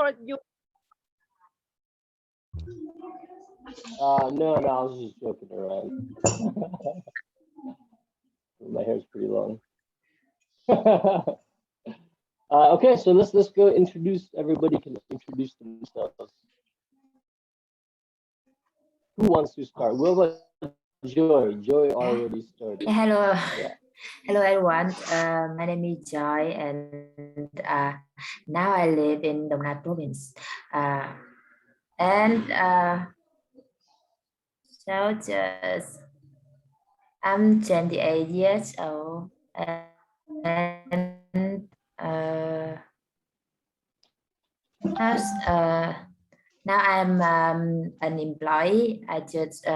record you. No, I was just joking around. My hair's pretty long. Okay, so let's go introduce. Everybody can introduce themselves. Who wants to start? What about Joy? Joy already started. Hello. Yeah. Hello everyone. My name is Joy, and now I live in Đồng Nai province. So just I'm 28 years old, and now I'm an employee. I just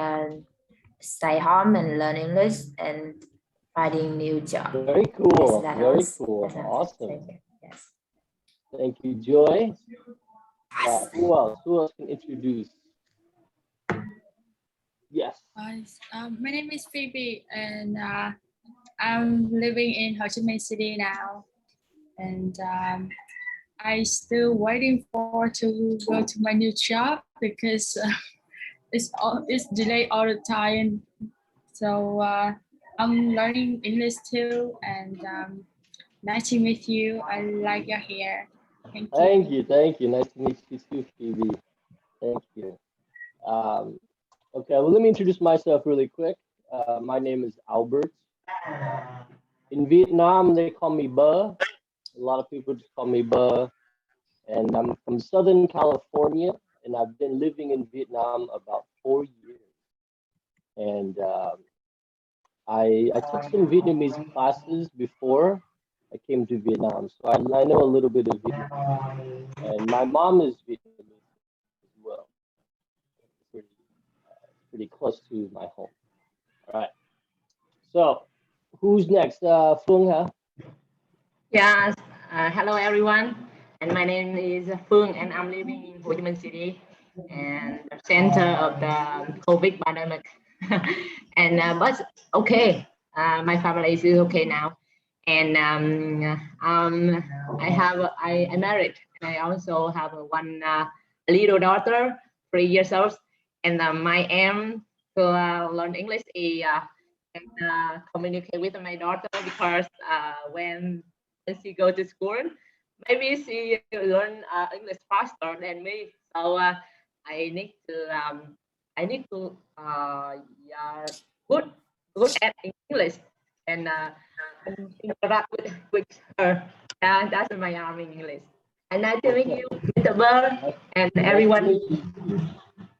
stay home and learn English and finding new job. Very cool. Yes, Very cool. Awesome. Yes. Thank you, Joy. Who else? Who else can introduce? Yes. My name is Phoebe, and I'm living in Ho Chi Minh City now, and I still waiting to go to my new job because it's delayed all the time. So I'm learning English too, and nice to meet you. I like your hair. Thank you. Thank you. Nice to meet you too, Phoebe. Thank you. Okay, well, let me introduce myself really quick. My name is Albert. In Vietnam, they call me Bơ. A lot of people just call me Bơ. And I'm from Southern California, and I've been living in Vietnam about 4 years. And I took some Vietnamese classes before I came to Vietnam, so I know a little bit of Vietnamese. And my mom is Vietnamese as well. Pretty close to my home. All right. So, who's next? Phương, huh? Yeah. Hello everyone, and my name is Phương, and I'm living in Ho Chi Minh City, and the center of the COVID pandemic. And but okay, my family is okay now, and I'm married, and I also have one little daughter, 3 years old. And my aim to learn English is communicate with my daughter, because when she go to school, maybe she learn English faster than me. So I need to good at English and interact with her. That's my arm in English. And nice to meet you, Mr.Albert, and everyone.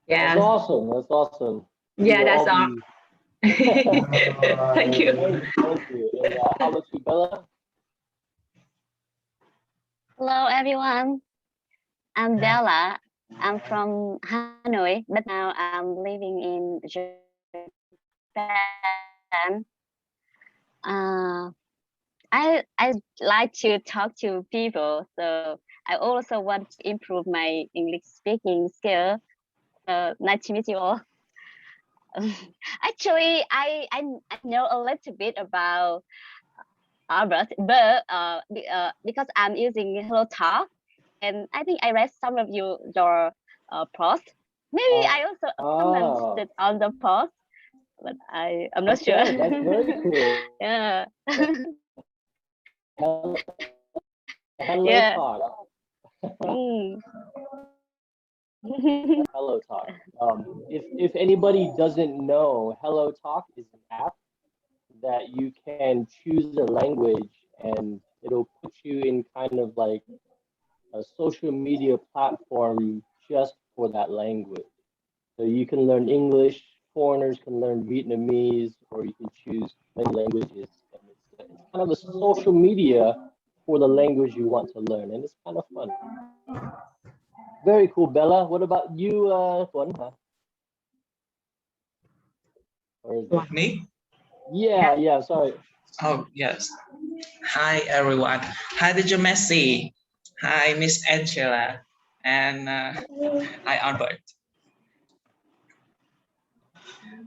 Yeah. That's awesome. That's awesome. Yeah, that's all. Thank you. Thank you. And how about you, Bella? Hello, everyone. I'm Bella. I'm from Hanoi, but now I'm living in Japan. I like to talk to people, so I also want to improve my English speaking skill. Nice to meet you all. Actually, I know a little bit about Albert, but because I'm using Hello Talk, and I think I read some of your post. Maybe I also commented on the post, but I'm not sure. That's very cool. Yeah. Hello Yeah. Talk. Hello Talk. If anybody doesn't know, Hello Talk is an app that you can choose a language, and it'll put you in kind of like a social media platform just for that language. So you can learn English, foreigners can learn Vietnamese, or you can choose many languages. And it's kind of a social media for the language you want to learn, and it's kind of fun. Very cool, Bella. What about you, Tuấn? Me? Yeah, sorry. Oh, yes. Hi, everyone. Hi, Teacher Messi. Hi, Miss Angela. And hi, Albert.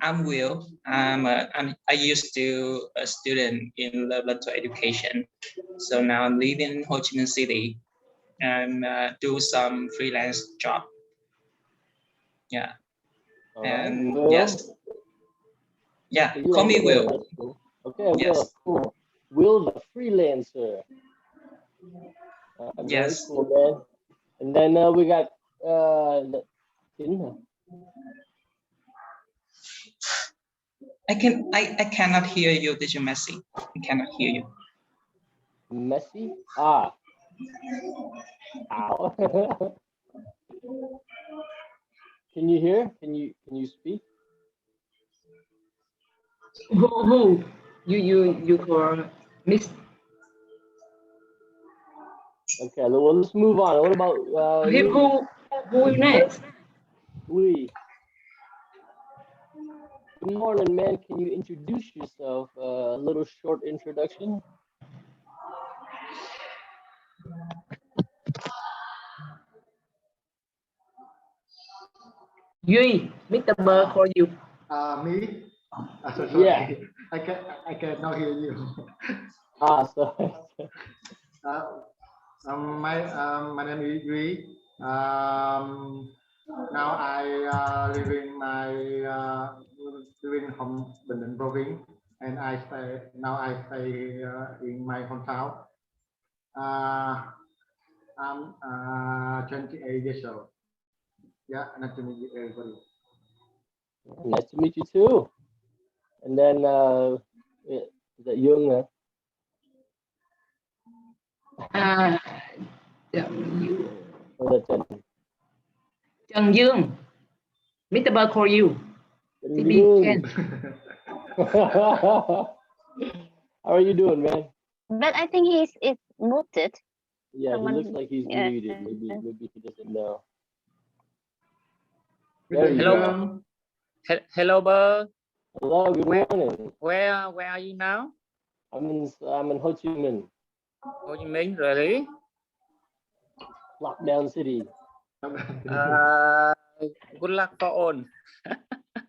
I'm Will. I used to a student in level 2 education. So now I'm living in Ho Chi Minh City. and do some freelance job. Yeah. And Will? yes. Yeah, So you call like me Will, Will. that's cool. Okay, Yes. Will, cool. Will the freelancer. Very Yes. cool, man. And then we got Đỉnh. I cannot hear you, Teacher Messi. I cannot hear you. Messi? Ah. Ow. Can you hear? Can you speak? Who? You call Miss? Okay, well, let's move on. What about Who next? Louis? Good morning, man. Can you introduce yourself? A little short introduction. Duy, Mr. Bơ call you. Me? Sorry. Yeah. I cannot hear you. Sorry. My name is Duy. Now I living home Bình Thành province, and I stay in my hometown. I'm 28 years old. Yeah, nice to meet you, everybody. Nice to meet you too. And then is that Jung? Trần Dương, Mr. Bơ call you. How are you doing, man? But I think it's muted. Yeah, Someone, he looks like he's muted. Maybe he doesn't know. Hello. Hello, Bơ. Hello, good morning. Where are you now? I'm in Ho Chi Minh. Ho Chi Minh, really? Lockdown city. Good luck for all.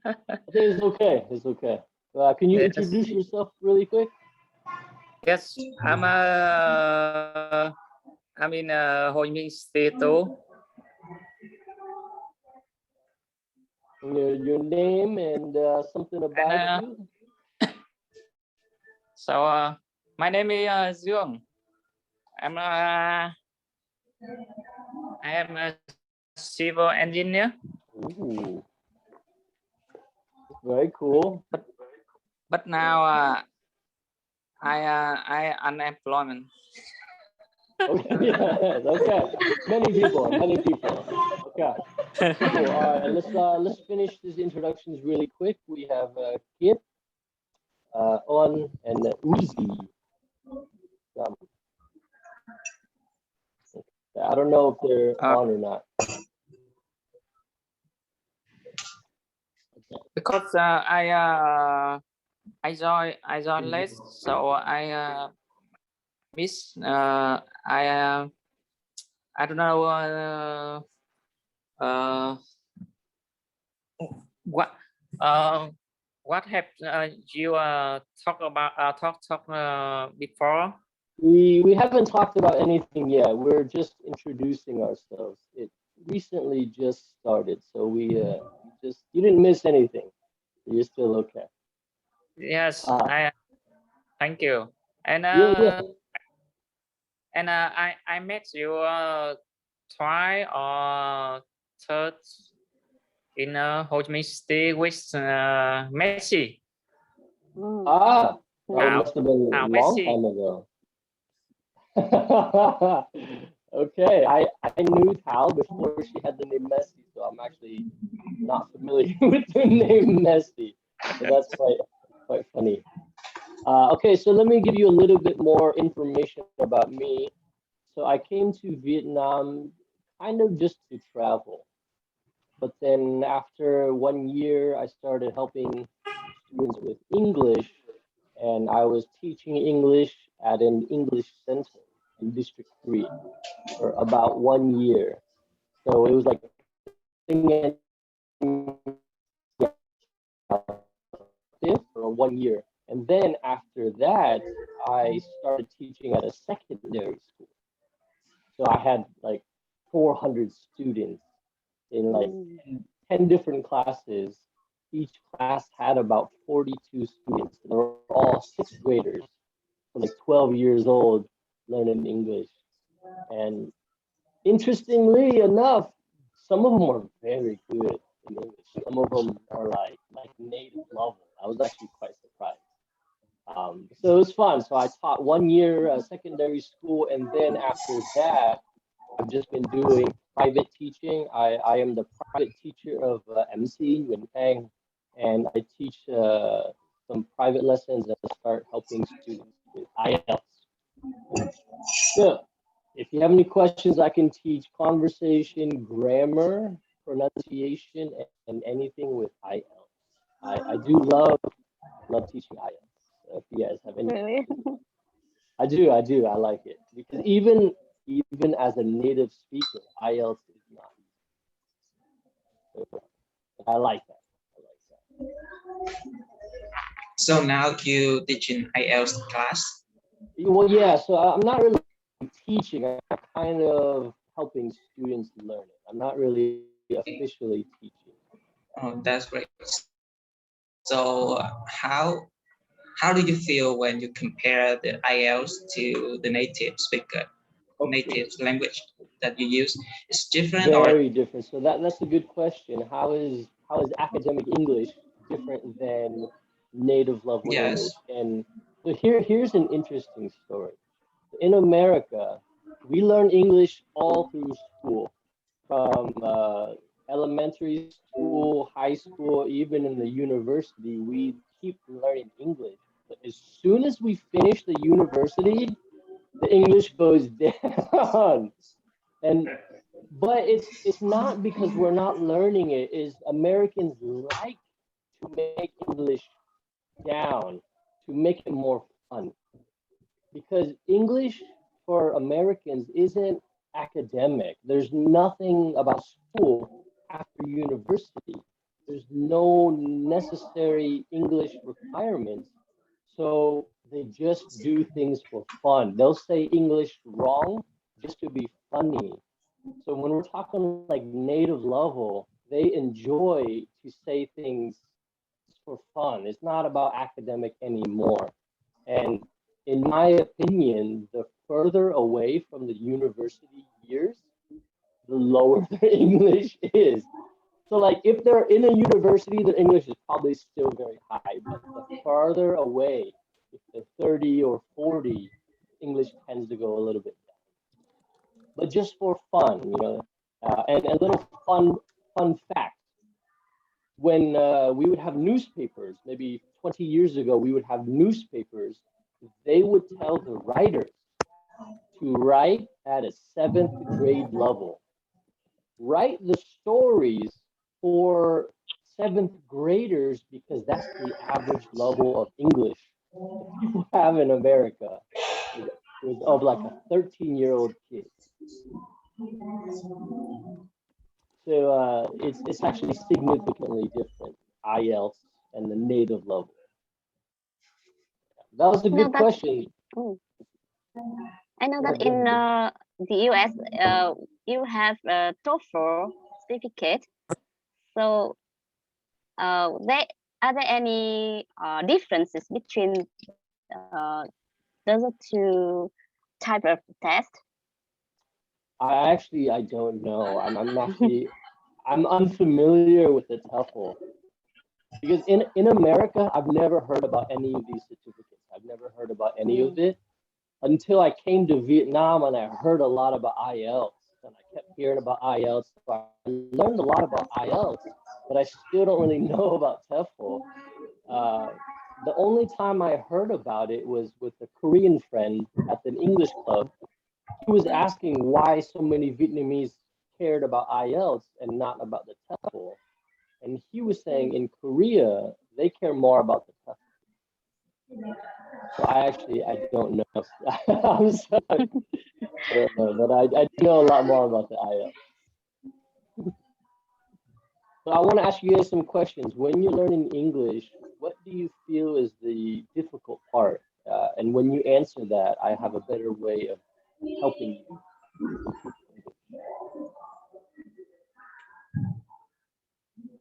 I think it's okay. It's okay. Can you introduce yourself really quick? Yes, I'm in Ho Chi Minh State too. Your name and something about you. So my name is Dương. I am a civil engineer. Ooh. Very cool. But now I unemployment. Okay, yeah, okay. Many people. Okay. Cool. All right, let's finish these introductions really quick. We have Kit, On, and Uzi. I don't know if they're on or not. Because I joined late, so I miss I don't know what have you talk before? We haven't talked about anything yet. We're just introducing ourselves. It recently just started, so you didn't miss anything. You're still okay. Yes, I thank you. And yeah. And I met you twice or third in Ho Chi Minh City with Messi. That must have been a long Messi. time ago. Okay, I knew Tal before she had the name Messi, so I'm actually not familiar with the name Messi. So that's quite funny. Okay, so let me give you a little bit more information about me. So I came to Vietnam kind of just to travel. But then after 1 year, I started helping students with English, and I was teaching English at an English center in District 3 for about 1 year. So it was like for 1 year. And then after that, I started teaching at a secondary school. So I had like 400 students in like 10 different classes. Each class had about 42 students. They were all sixth graders, like 12 years old, learning English. And interestingly enough, some of them were very good in English. Some of them are like native level. I was actually quite surprised. So it was fun. So I taught 1 year secondary school, and then after that, I've just been doing private teaching. I am the private teacher of MC Bình, and I teach some private lessons and start helping students with IELTS. So if you have any questions, I can teach conversation, grammar, pronunciation, and anything with IELTS. I do love teaching IELTS. So if you guys have any, Really? I do. I like it because even as a native speaker, IELTS is not easy. So I like that. So now you teach in IELTS class? Well, yeah. So I'm not really teaching. I'm kind of helping students learn it. I'm not really officially teaching. Oh, that's great. So how do you feel when you compare the IELTS to the native speaker, native language that you use? It's different Very different. So that's a good question. How is academic English different than native level English? And so here's an interesting story. In America, we learn English all through school, from elementary school, high school, even in the university, we keep learning English. But as soon as we finish the university, the English goes down. But it's not because we're not learning it. Is Americans like to make English down, to make it more fun. Because English for Americans isn't academic. There's nothing about school after university. There's no necessary English requirements. So they just do things for fun. They'll say English wrong just to be funny. So when we're talking like native level, they enjoy to say things for fun. It's not about academic anymore. And in my opinion, the further away from the university years, the lower their English is. So like if they're in a university, their English is probably still very high, but the farther away, if they're 30 or 40, English tends to go a little bit down. But just for fun, and a little fun fact. When we would have newspapers, maybe 20 years ago, we would have newspapers. They would tell the writers to write at a 7th grade level. Write the stories for 7th graders because that's the average level of English that people have in America. Is of like a 13-year-old kid. So it's actually significantly different, IELTS and the native level. That was a good question. I know that in the US, you have a TOEFL certificate. So are there any differences between those two type of test? I don't know. I'm unfamiliar with the TOEFL because in America, I've never heard about any of these certificates. I've never heard about any of it until I came to Vietnam and I heard a lot about IELTS and I kept hearing about IELTS. So I learned a lot about IELTS, but I still don't really know about TOEFL. The only time I heard about it was with a Korean friend at an English club. He was asking why so many Vietnamese cared about IELTS and not about the TOEFL. And he was saying in Korea, they care more about the TOEFL. So I don't know. I'm sorry. But I do know a lot more about the IELTS. So I want to ask you guys some questions. When you're learning English, what do you feel is the difficult part? And when you answer that, I have a better way of helping you.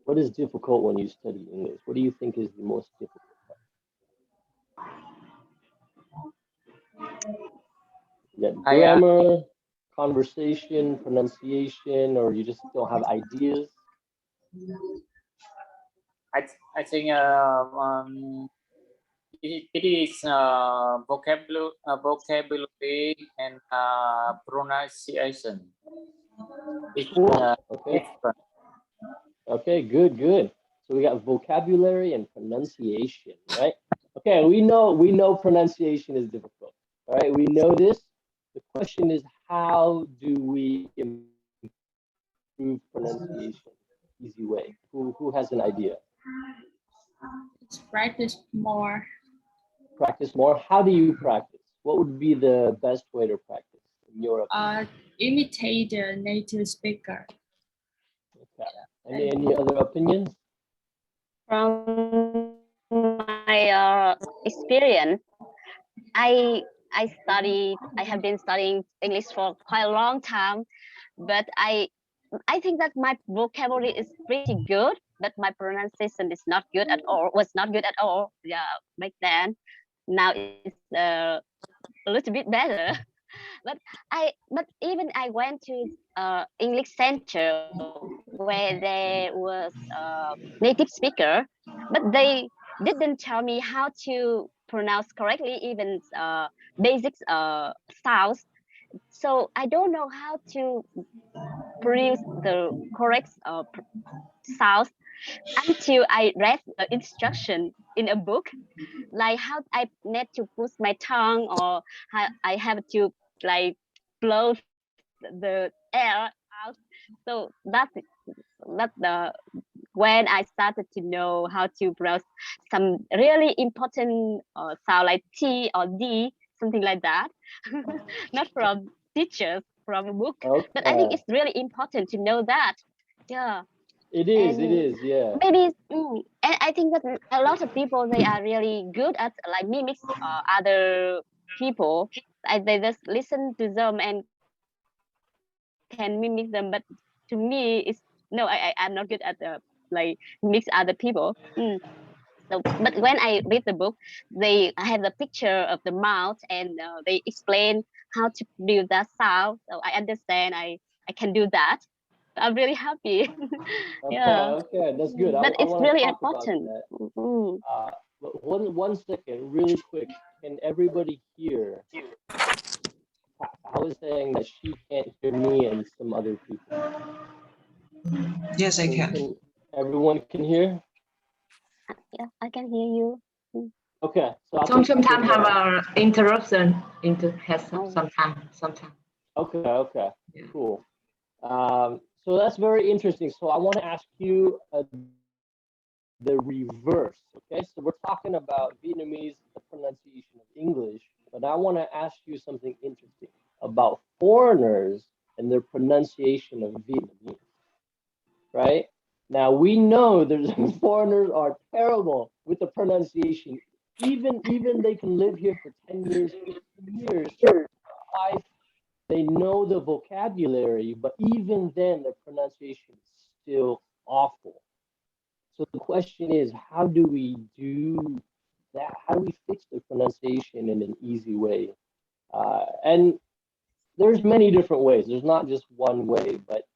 What is difficult when you study English? What do you think is the most difficult part? Yeah, grammar, conversation, pronunciation, or you just don't have ideas? I think it is vocabulary and pronunciation. Okay. Okay, good. So we got vocabulary and pronunciation, right? Okay, we know pronunciation is difficult. All right, we know this. The question is, how do we improve pronunciation? Easy way. Who has an idea? Let's practice more. Practice more. How do you practice? What would be the best way to practice in your opinion? Imitate the native speaker. Okay. Any other opinions? From my experience, I have been studying English for quite a long time, but I think that my vocabulary is pretty good, but my pronunciation is not good at all. Was not good at all. Yeah, back then. Now it's a little bit better. But even I went to English center where there was a native speaker, but they didn't tell me how to pronounce correctly, even basic sounds. So I don't know how to produce the correct sounds until I read the instruction in a book, like how I need to push my tongue, or how I have to like blow the air out. So that's the when I started to know how to pronounce some really important sound like T or D, something like that. Not from teachers, from a book. Okay. But I think it's really important to know that. Yeah. It is, yeah. Maybe, and I think that a lot of people, they are really good at like mimics other people. They just listen to them and can mimic them. But to me, it's no, I'm not good at like mix other people. So, but when I read the book, they have the picture of the mouth, and they explain how to do that sound. So I understand. I can do that. I'm really happy. Yeah. Okay, that's good. But it's really important. But one second, really quick. Can everybody hear? I was saying that she can't hear me and some other people. Yes, I can. Everyone can hear? Yeah, I can hear you. Okay. So sometimes have an interruption. Sometimes. Okay. Yeah. Cool. So that's very interesting. So I want to ask you the reverse. Okay, so we're talking about Vietnamese, the pronunciation of English, but I want to ask you something interesting about foreigners and their pronunciation of Vietnamese. Right now, we know there's foreigners are terrible with the pronunciation. Even they can live here for 10 years, 15 years, 5. They know the vocabulary, but even then, the pronunciation is still awful. So the question is, how do we do that? How do we fix the pronunciation in an easy way? And there's many different ways. There's not just one way, but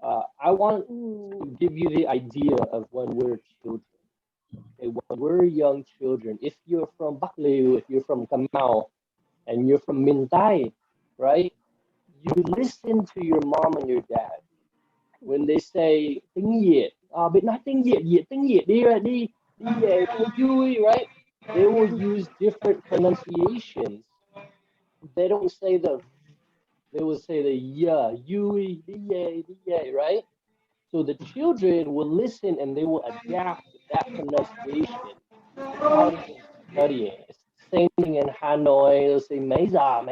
I want to give you the idea of when we're children. Okay, when we're young children, if you're from Bắc Lieu, if you're from Cà Mau, and you're from Miền Tây, right? You listen to your mom and your dad when they say tiếng Việt, biết nói tiếng Việt đi về cho vui, right? They will use different pronunciations. They don't say they will say the vui, đi, right? So the children will listen and they will adapt that pronunciation without even studying. It's the same thing in Hanoi. They'll say mấy giờ,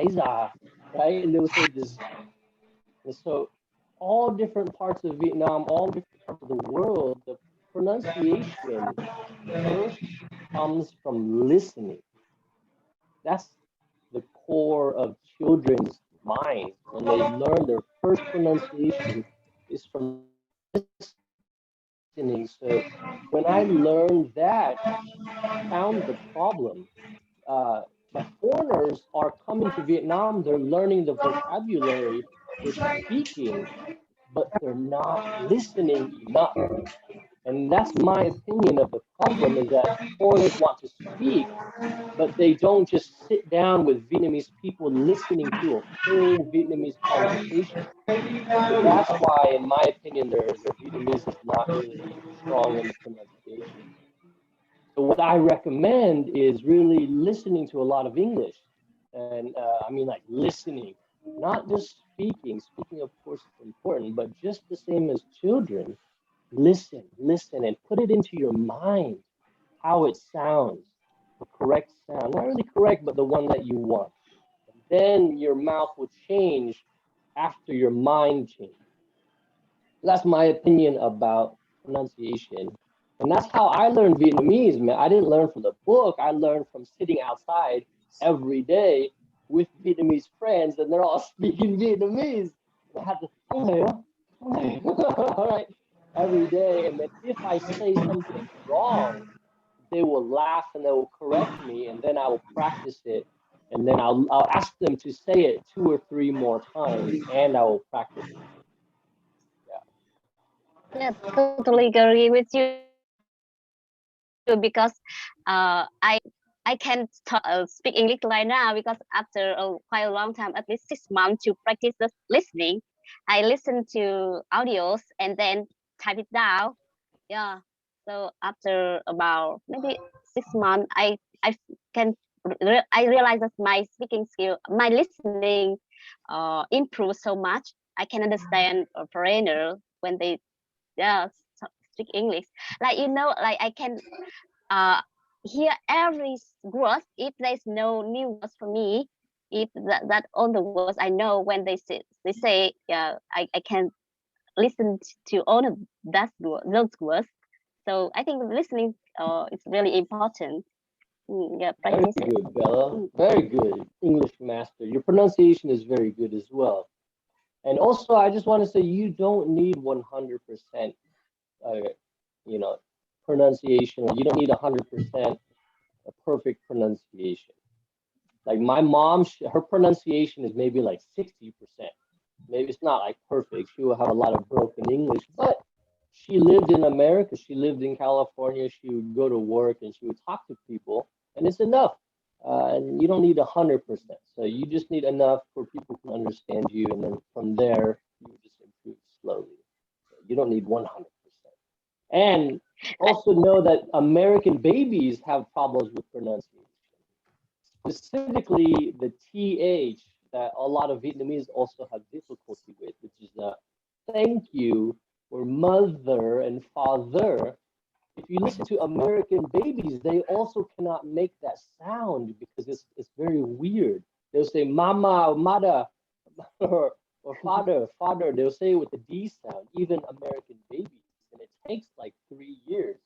right? And they'll say this. And so all different parts of Vietnam, all different parts of the world, the pronunciation first comes from listening. That's the core of children's mind when they learn their first pronunciation is from listening. So when I learned that, I found the problem. But foreigners are coming to Vietnam, they're learning the vocabulary, they're speaking, but they're not listening enough. And that's my opinion of the problem is that foreigners want to speak, but they don't just sit down with Vietnamese people listening to a full Vietnamese conversation. So that's why, in my opinion, their Vietnamese is not really strong in the pronunciation. So what I recommend is really listening to a lot of English. And I mean, like listening, not just speaking. Speaking, of course, is important, but just the same as children, listen, and put it into your mind how it sounds, the correct sound, not really correct, but the one that you want. Then your mouth will change after your mind changes. That's my opinion about pronunciation. And that's how I learned Vietnamese, man. I didn't learn from the book. I learned from sitting outside every day with Vietnamese friends, and they're all speaking Vietnamese. I had to, all right, every day. And then if I say something wrong, they will laugh and they will correct me, and then I will practice it. And then I'll ask them to say it 2 or 3 more times, and I will practice it. Yeah, totally agree with you because I can speak English right now because after quite a long time, at least 6 months to practice the listening, I listen to audios and then type it down. Yeah. So after about maybe 6 months, I can I realize that my speaking skill, my listening, improves so much. I can understand a foreigner when they speak English. Like like I can hear every word. If there's no new words for me, if that all the words I know when they say I can listen to all of those words. So I think listening is really important. Yeah, Very practice it. good, Bella. Very good. English master. Your pronunciation is very good as well. And also, I just want to say you don't need 100%, you know, pronunciation. You don't need 100% a perfect pronunciation. Like my mom, her pronunciation is maybe like 60%. Maybe it's not like perfect. She will have a lot of broken English, but she lived in America. She lived in California. She would go to work and she would talk to people, and it's enough. And you don't need 100%. So you just need enough for people to understand you, and then from there you just improve slowly. So you don't need 100%. And also know that American babies have problems with pronunciation, specifically the TH that a lot of Vietnamese also have difficulty with, which is thank you or mother and father. If you listen to American babies, they also cannot make that sound because it's very weird. They'll say mama or mother or father, father. They'll say it with the D sound, even American babies. And it takes like 3 years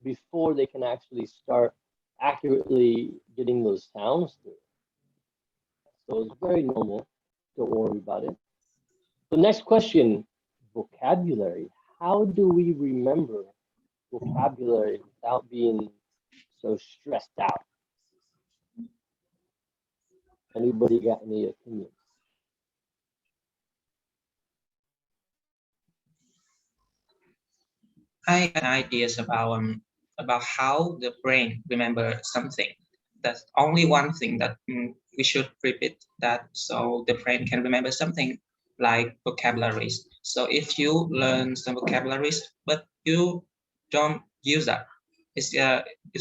before they can actually start accurately getting those sounds through. So it's very normal. Don't worry about it. The next question, vocabulary. How do we remember vocabulary without being so stressed out? Anybody got any opinions? I have ideas about how the brain remember something. That's only one thing that we should repeat that so the brain can remember something like vocabularies. So if you learn some vocabularies but you don't use that, it's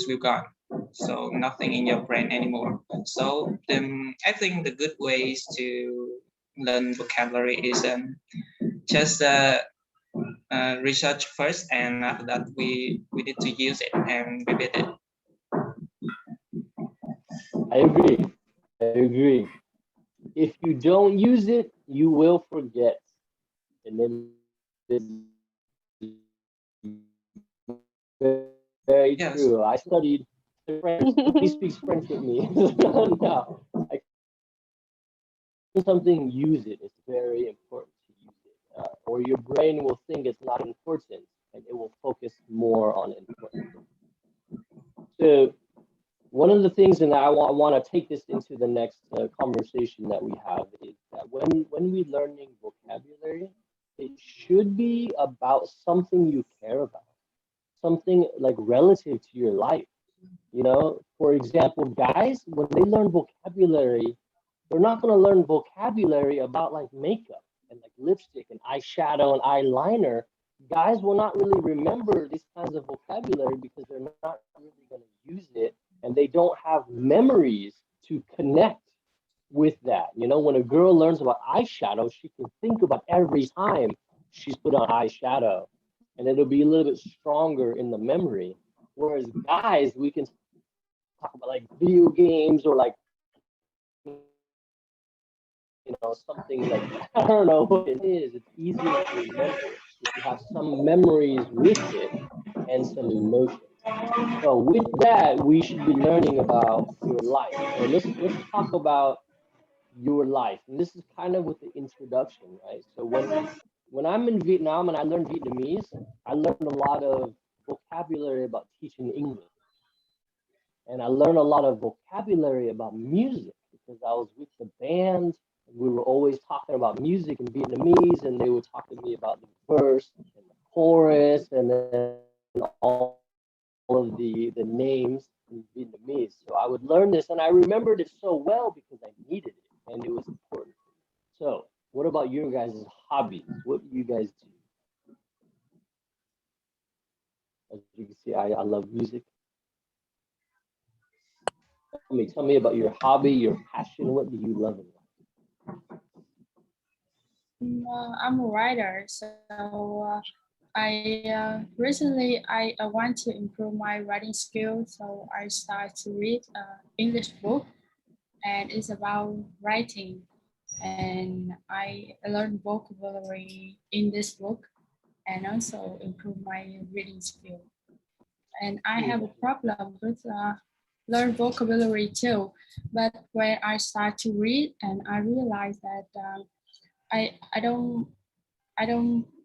will gone. So nothing in your brain anymore. So I think the good ways to learn vocabulary is just research first, and after that we need to use it and repeat it. I agree. I agree. If you don't use it, you will forget. And then very Yes. true. I studied French. He speaks French with me. No, I something, use it. It's very important to use it, or your brain will think it's not important, and it will focus more on important. So one of the things, and I want to take this into the next conversation that we have, is that when we learning vocabulary, it should be about something you care about, something like relative to your life. You know, for example, guys, when they learn vocabulary, they're not going to learn vocabulary about like makeup and like lipstick and eyeshadow and eyeliner. Guys will not really remember these kinds of vocabulary because they're not really going to use it, and they don't have memories to connect with that. You know, when a girl learns about eyeshadow, she can think about every time she's put on eyeshadow, and it'll be a little bit stronger in the memory. Whereas guys, we can talk about like video games or like, you know, something like, I don't know what it is. It's easier to remember if you have some memories with it and some emotions. So with that, we should be learning about your life. So let's talk about your life. And this is kind of with the introduction, right? So when I'm in Vietnam and I learn Vietnamese, I learned a lot of vocabulary about teaching English. And I learned a lot of vocabulary about music because I was with the band. We were always talking about music in Vietnamese, and they would talk to me about the verse and the chorus and then all of the names in Vietnamese. So I would learn this, and I remembered it so well because I needed it, and it was important. So what about your guys' hobbies? What do you guys do? As you can see, I love music. Tell me about your hobby, your passion. What do you love in life? I'm a writer, so I recently I want to improve my writing skills, so I start to read English book, and it's about writing, and I learn vocabulary in this book, and also improve my reading skill. And I have a problem with learn vocabulary too, but when I start to read, and I realize that I don't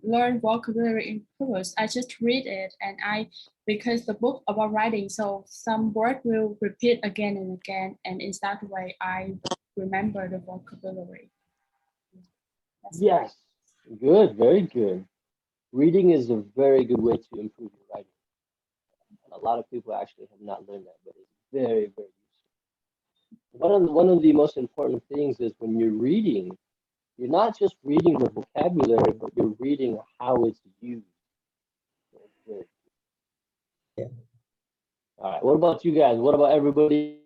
learn vocabulary in purpose. I just read it, and because the book about writing, so some word will repeat again and again, and in that way I remember the vocabulary. Yes, good, very good. Reading is a very good way to improve your writing. And a lot of people actually have not learned that, but it's very, very useful. One of the most important things is when you're reading, you're not just reading the vocabulary, but you're reading how it's used. Yeah. All right. What about you guys? What about everybody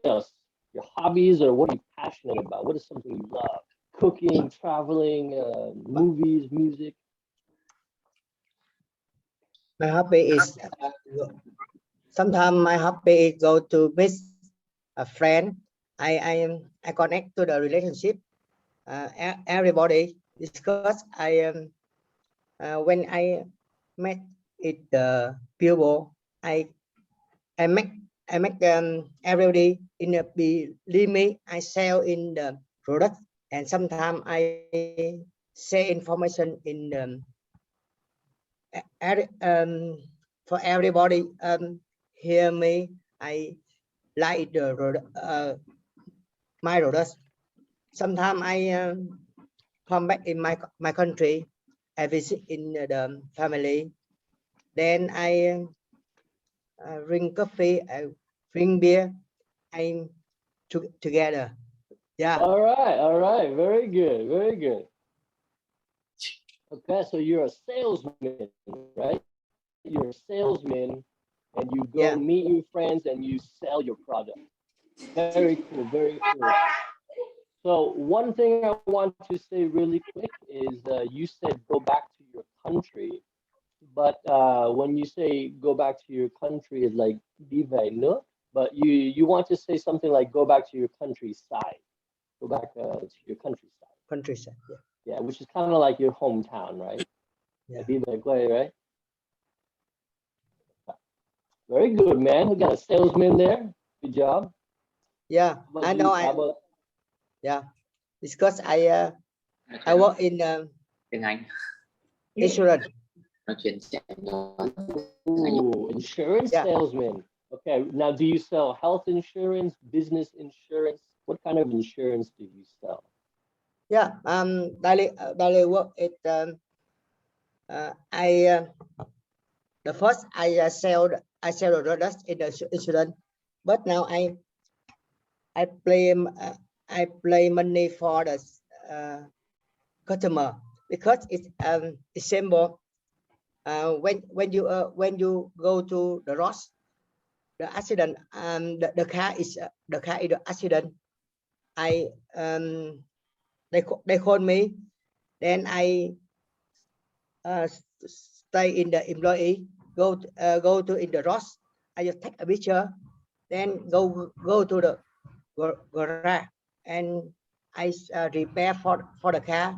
else? Your hobbies, or what are you passionate about? What is something you love? Cooking, traveling, movies, music. My hobby is sometimes my hobby is go to meet a friend. I connect to the relationship. Everybody discuss. When I met it the people, I make everybody in a believe me. I sell in the product, and sometimes I say information in the for everybody hear me. I like the my products. Sometimes I come back in my country. I visit in the family. Then I drink coffee. I drink beer. I'm together. Yeah. All right. Very good, very good. Okay, so you're a salesman, right? You're a salesman, and you go meet your friends and you sell your product. Very cool, very cool. So one thing I want to say really quick is you said go back to your country, but when you say go back to your country, is like đi về nước, but you want to say something like go back to your countryside, go back to your countryside. Countryside, yeah. Yeah, which is kind of like your hometown, right? Yeah. Đi về quê, right? Very good, man. We got a salesman there. Good job. Yeah, I know. Yeah, because I work in tiếng Anh. insurance. Nói chuyện sẽ nói Ooh, insurance Yeah. salesman. Okay, now do you sell health insurance, business insurance? What kind of insurance do you sell? Yeah, daily work. The first I sell the products in the insurance, but now I play money for the customer because it's simple. When you go to the road, the accident, the car is the accident. They call me, then I stay in the employee, go to in the road. I just take a picture, then go to the garage, and I repair for the car.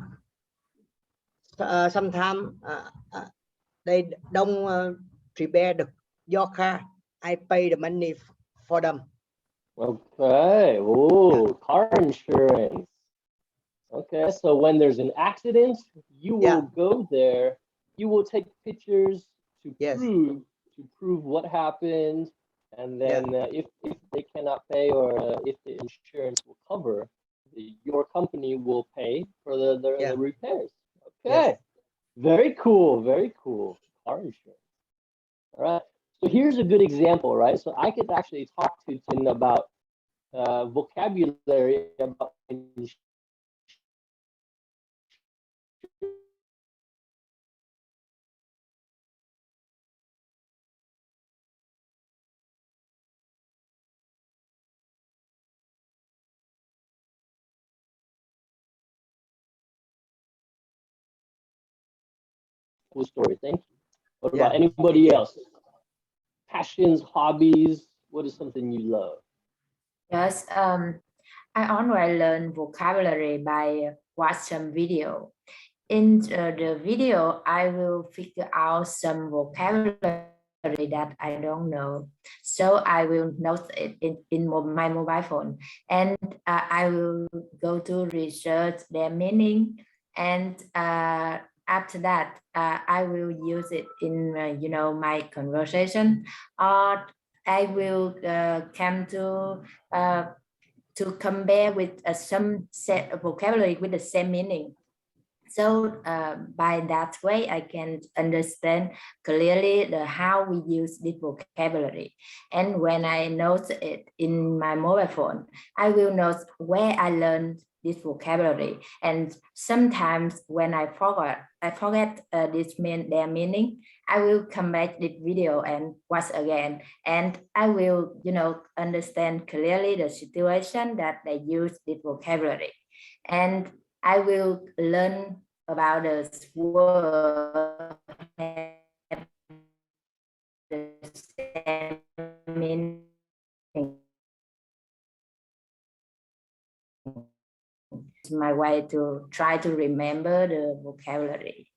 Sometimes they don't repair your car. I pay the money for them. Okay. Ooh, car insurance. Okay, so when there's an accident, you will go there. You will take pictures to prove what happened, and then if they cannot pay, or if the insurance will cover, your company will pay for the repairs. Okay, very cool, very cool. Car insurance. All right. So here's a good example, right? So I could actually talk to Tin about vocabulary about insurance. Cool story. Thank you. What about anybody else? Passions, hobbies. What is something you love? Yes, I always learn vocabulary by watch some video. In the video, I will figure out some vocabulary that I don't know. So I will note it in my mobile phone, and I will go to research their meaning, and after that, I will use it in my conversation, or I will come to compare with some set of vocabulary with the same meaning. So by that way, I can understand clearly how we use this vocabulary. And when I note it in my mobile phone, I will note where I learned this vocabulary. And sometimes when I forget their meaning, I will come back this video and watch again. And I will, understand clearly the situation that they use this vocabulary. And I will learn about this word meaning. It's my way to try to remember the vocabulary.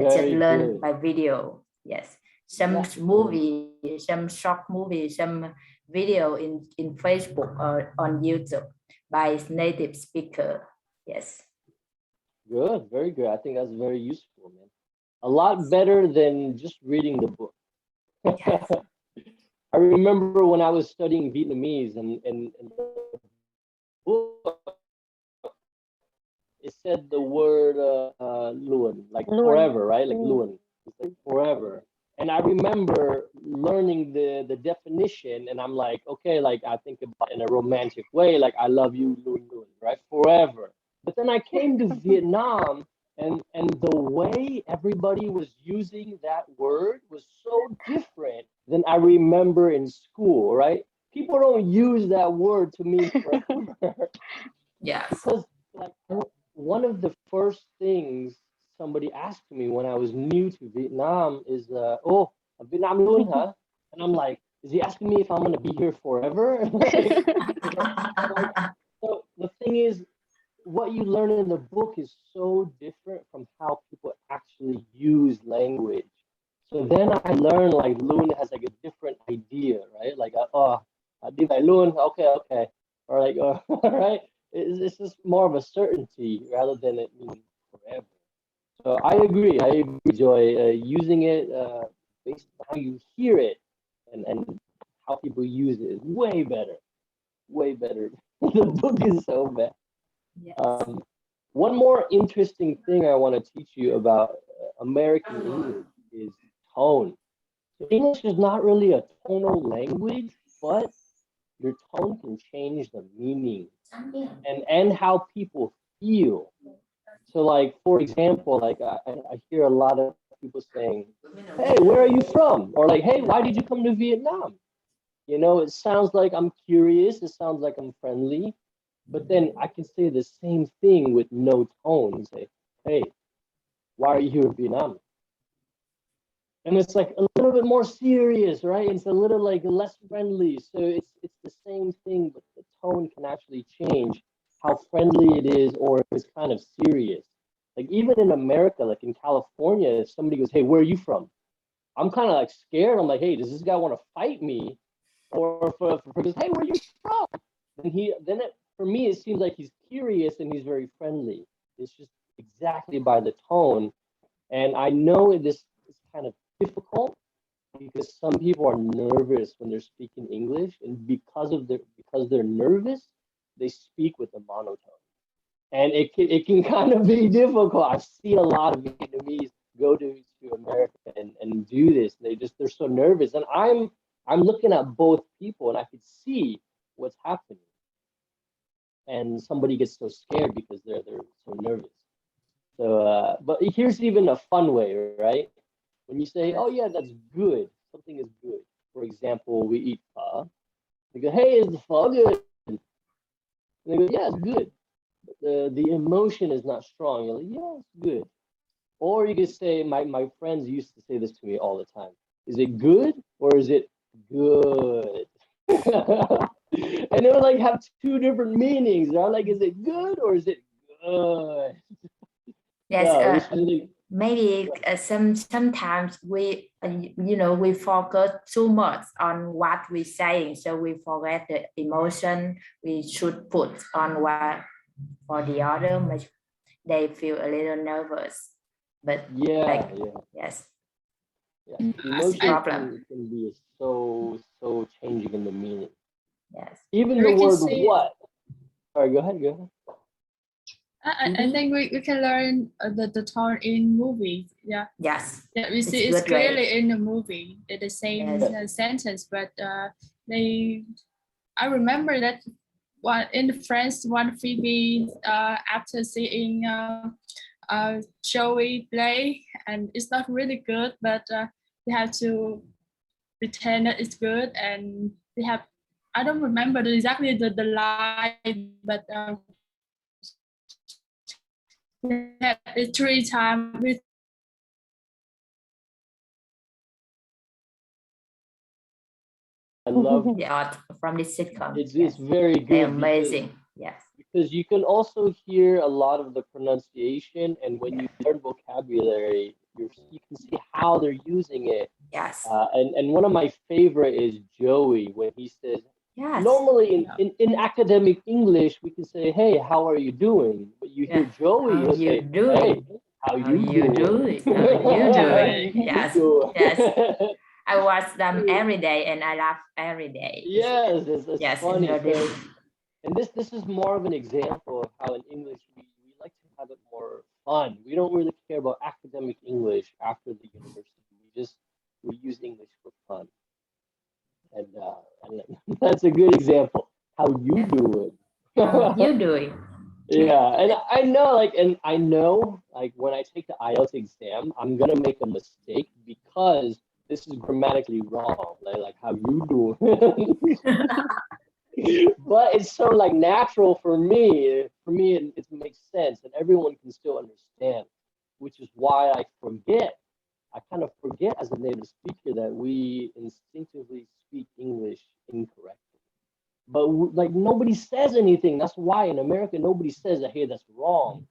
I just learn by video. Yes, some movie, some short movie, some video in Facebook or on YouTube by native speaker. Yes. Good, very good. I think that's very useful, man. A lot better than just reading the book. Yes. I remember when I was studying Vietnamese, and the book, it said the word luon, like forever, right? Like luon, it's like forever. And I remember learning the definition, and I'm like, okay, like I think about it in a romantic way, like I love you, luon luon, right? Forever. But then I came to Vietnam, and the way everybody was using that word was so different than I remember in school, right? People don't use that word to mean forever. Yeah. Because like one of the first things somebody asked me when I was new to Vietnam is, oh, Vietnam luôn hả? And I'm like, is he asking me if I'm gonna be here forever? So the thing is, what you learn in the book is so different from how people actually use language. So then I learned like Loon has like a different idea, right? Like, đi về luôn, okay, or like, right? It's this is more of a certainty rather than it meaning forever. So I agree, Joy. Using it based on how you hear it and how people use it is way better. Way better. The book is so bad. Yes. One more interesting thing I want to teach you about American English is tone. So English is not really a tonal language, but your tone can change the meaning and how people feel. So like, for example, like I hear a lot of people saying, hey, where are you from? Or like, hey, why did you come to Vietnam? You know, it sounds like I'm curious. It sounds like I'm friendly. But then I can say the same thing with no tone and say, hey, why are you here in Vietnam? And it's like a little bit more serious, right? It's a little like less friendly. So it's the same thing, but the tone can actually change how friendly it is or if it's kind of serious. Like even in America, like in California, if somebody goes, hey, where are you from? I'm kind of like scared. I'm like, hey, does this guy want to fight me? Or for hey, where are you from? And for me, it seems like he's curious and he's very friendly. It's just exactly by the tone. And I know this is kind of difficult because some people are nervous when they're speaking English, and because they're nervous, they speak with a monotone. And it can kind of be difficult. I've seen a lot of Vietnamese go to America and do this. They're so nervous. And I'm looking at both people and I could see what's happening. And somebody gets so scared because they're so nervous. So but here's even a fun way, right? When you say, oh yeah, that's good, something is good. For example, we eat pho. They go, hey, is the pho good? And they go, yeah, it's good. But the emotion is not strong. You're like, yeah, it's good. Or you could say, my friends used to say this to me all the time. Is it good or is it good? And it would like have two different meanings. Right? Like, is it good or is it good? Yes, Yeah, maybe sometimes we we focus too much on what we're saying, so we forget the emotion we should put on what for the other. They feel a little nervous, but yes, emotion problem. can be so changing in the meaning. Yes, even the word what. Sorry, go ahead. I think we can learn the tone in movies. Yeah. Yes. Yeah, we see it's clearly in the movie. It's the same sentence, but I remember that in the French one Phoebe after seeing Joey play, and it's not really good, but they have to pretend that it's good, and they have, I don't remember exactly the line, but they have it 3 times with I love the art from this sitcom. It's very good. They're amazing. Yes. Because you can also hear a lot of the pronunciation, and when you learn vocabulary, you can see how they're using it. Yes. And one of my favorite is Joey when he says. Yes. Normally in academic English we can say, hey, how are you doing? But you hear Joey, how you say, doing? Hey, how you doing? How you doing? Yes. Yes. I watch them every day and I laugh every day. Yes, it's funny. So, and this is more of an example of how in English we like to have it more fun. We don't really care about academic English after the university. We use English for fun. And that's a good example. How you doing? How you doing? Yeah, and I know like when I take the IELTS exam, I'm gonna make a mistake because this is grammatically wrong. Like how you doing? But it's so like natural for me. For me, it makes sense, and everyone can still understand, which is why I kind of forget as a native speaker that we instinctively speak English incorrectly. But like nobody says anything. That's why in America nobody says that, hey, that's wrong,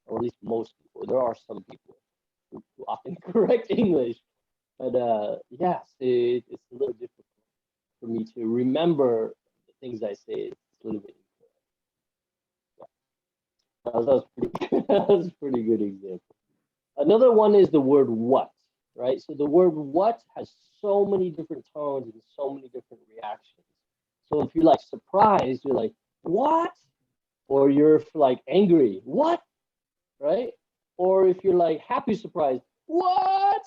or at least most people. There are some people who often correct English, but yes, it's a little difficult for me to remember the things I say. It's a little bit incorrect. That was a pretty good example. Another one is the word what, right? So the word what has so many different tones and so many different reactions. So if you're like surprised, you're like, what? Or you're like angry, what? Right? Or if you're like happy surprised, what?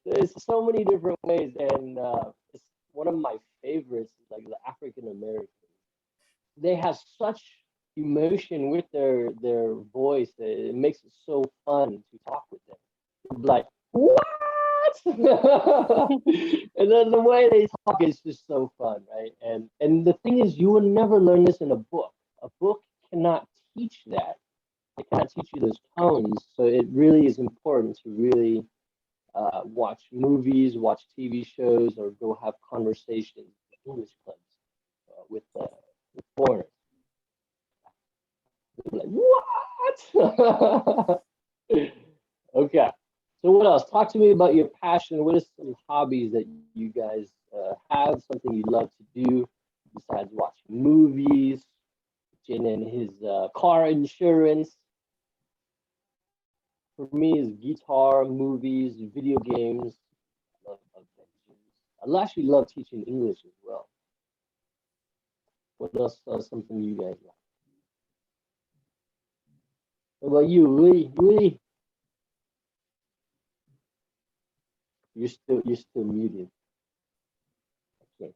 There's so many different ways, and it's one of my favorites is like the African Americans. They have such emotion with their voice that it makes it so fun to talk with them. You're like, what? And then the way they talk is just so fun, right? And the thing is, you will never learn this in a book. A book cannot teach that. It cannot teach you those tones. So it really is important to really watch movies, watch TV shows, or go have conversations in English clubs with foreigners. Like, what? Okay. So what else? Talk to me about your passion. What are some hobbies that you guys have? Something you love to do besides watching movies, Jin and his car insurance. For me, is guitar, movies, video games. I actually love teaching English as well. What else? Something you guys like? What about you, Louis? You're still muted. I can't.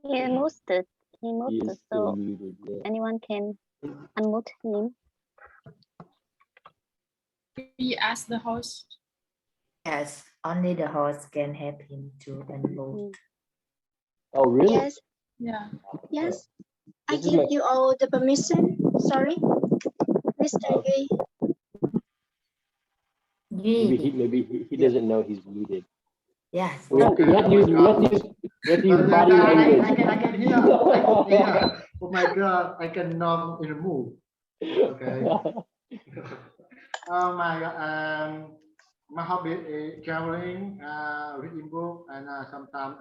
He moved it. So muted, yeah. anyone can unmute him. We ask the host. Yes, only the host can help him to unmute. Oh, really? Yes. Yeah. Yes. I give you all the permission. Sorry, Mr. Gui. Maybe he doesn't know he's muted. Yes. We have to use body language. I can hear. Oh my God, I cannot move. Okay. My hobby is traveling, reading book, and sometimes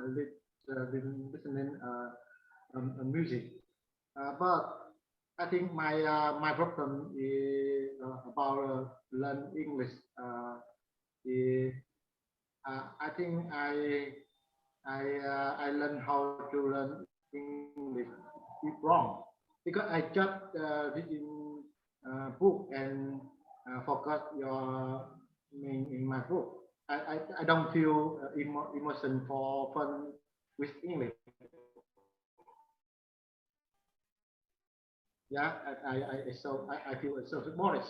listening music. But I think my problem is about learn English. I think I learn how to learn English wrong because I just reading book and forgot your name in my book. I don't feel emotion for fun with English. Yeah, I feel so bored.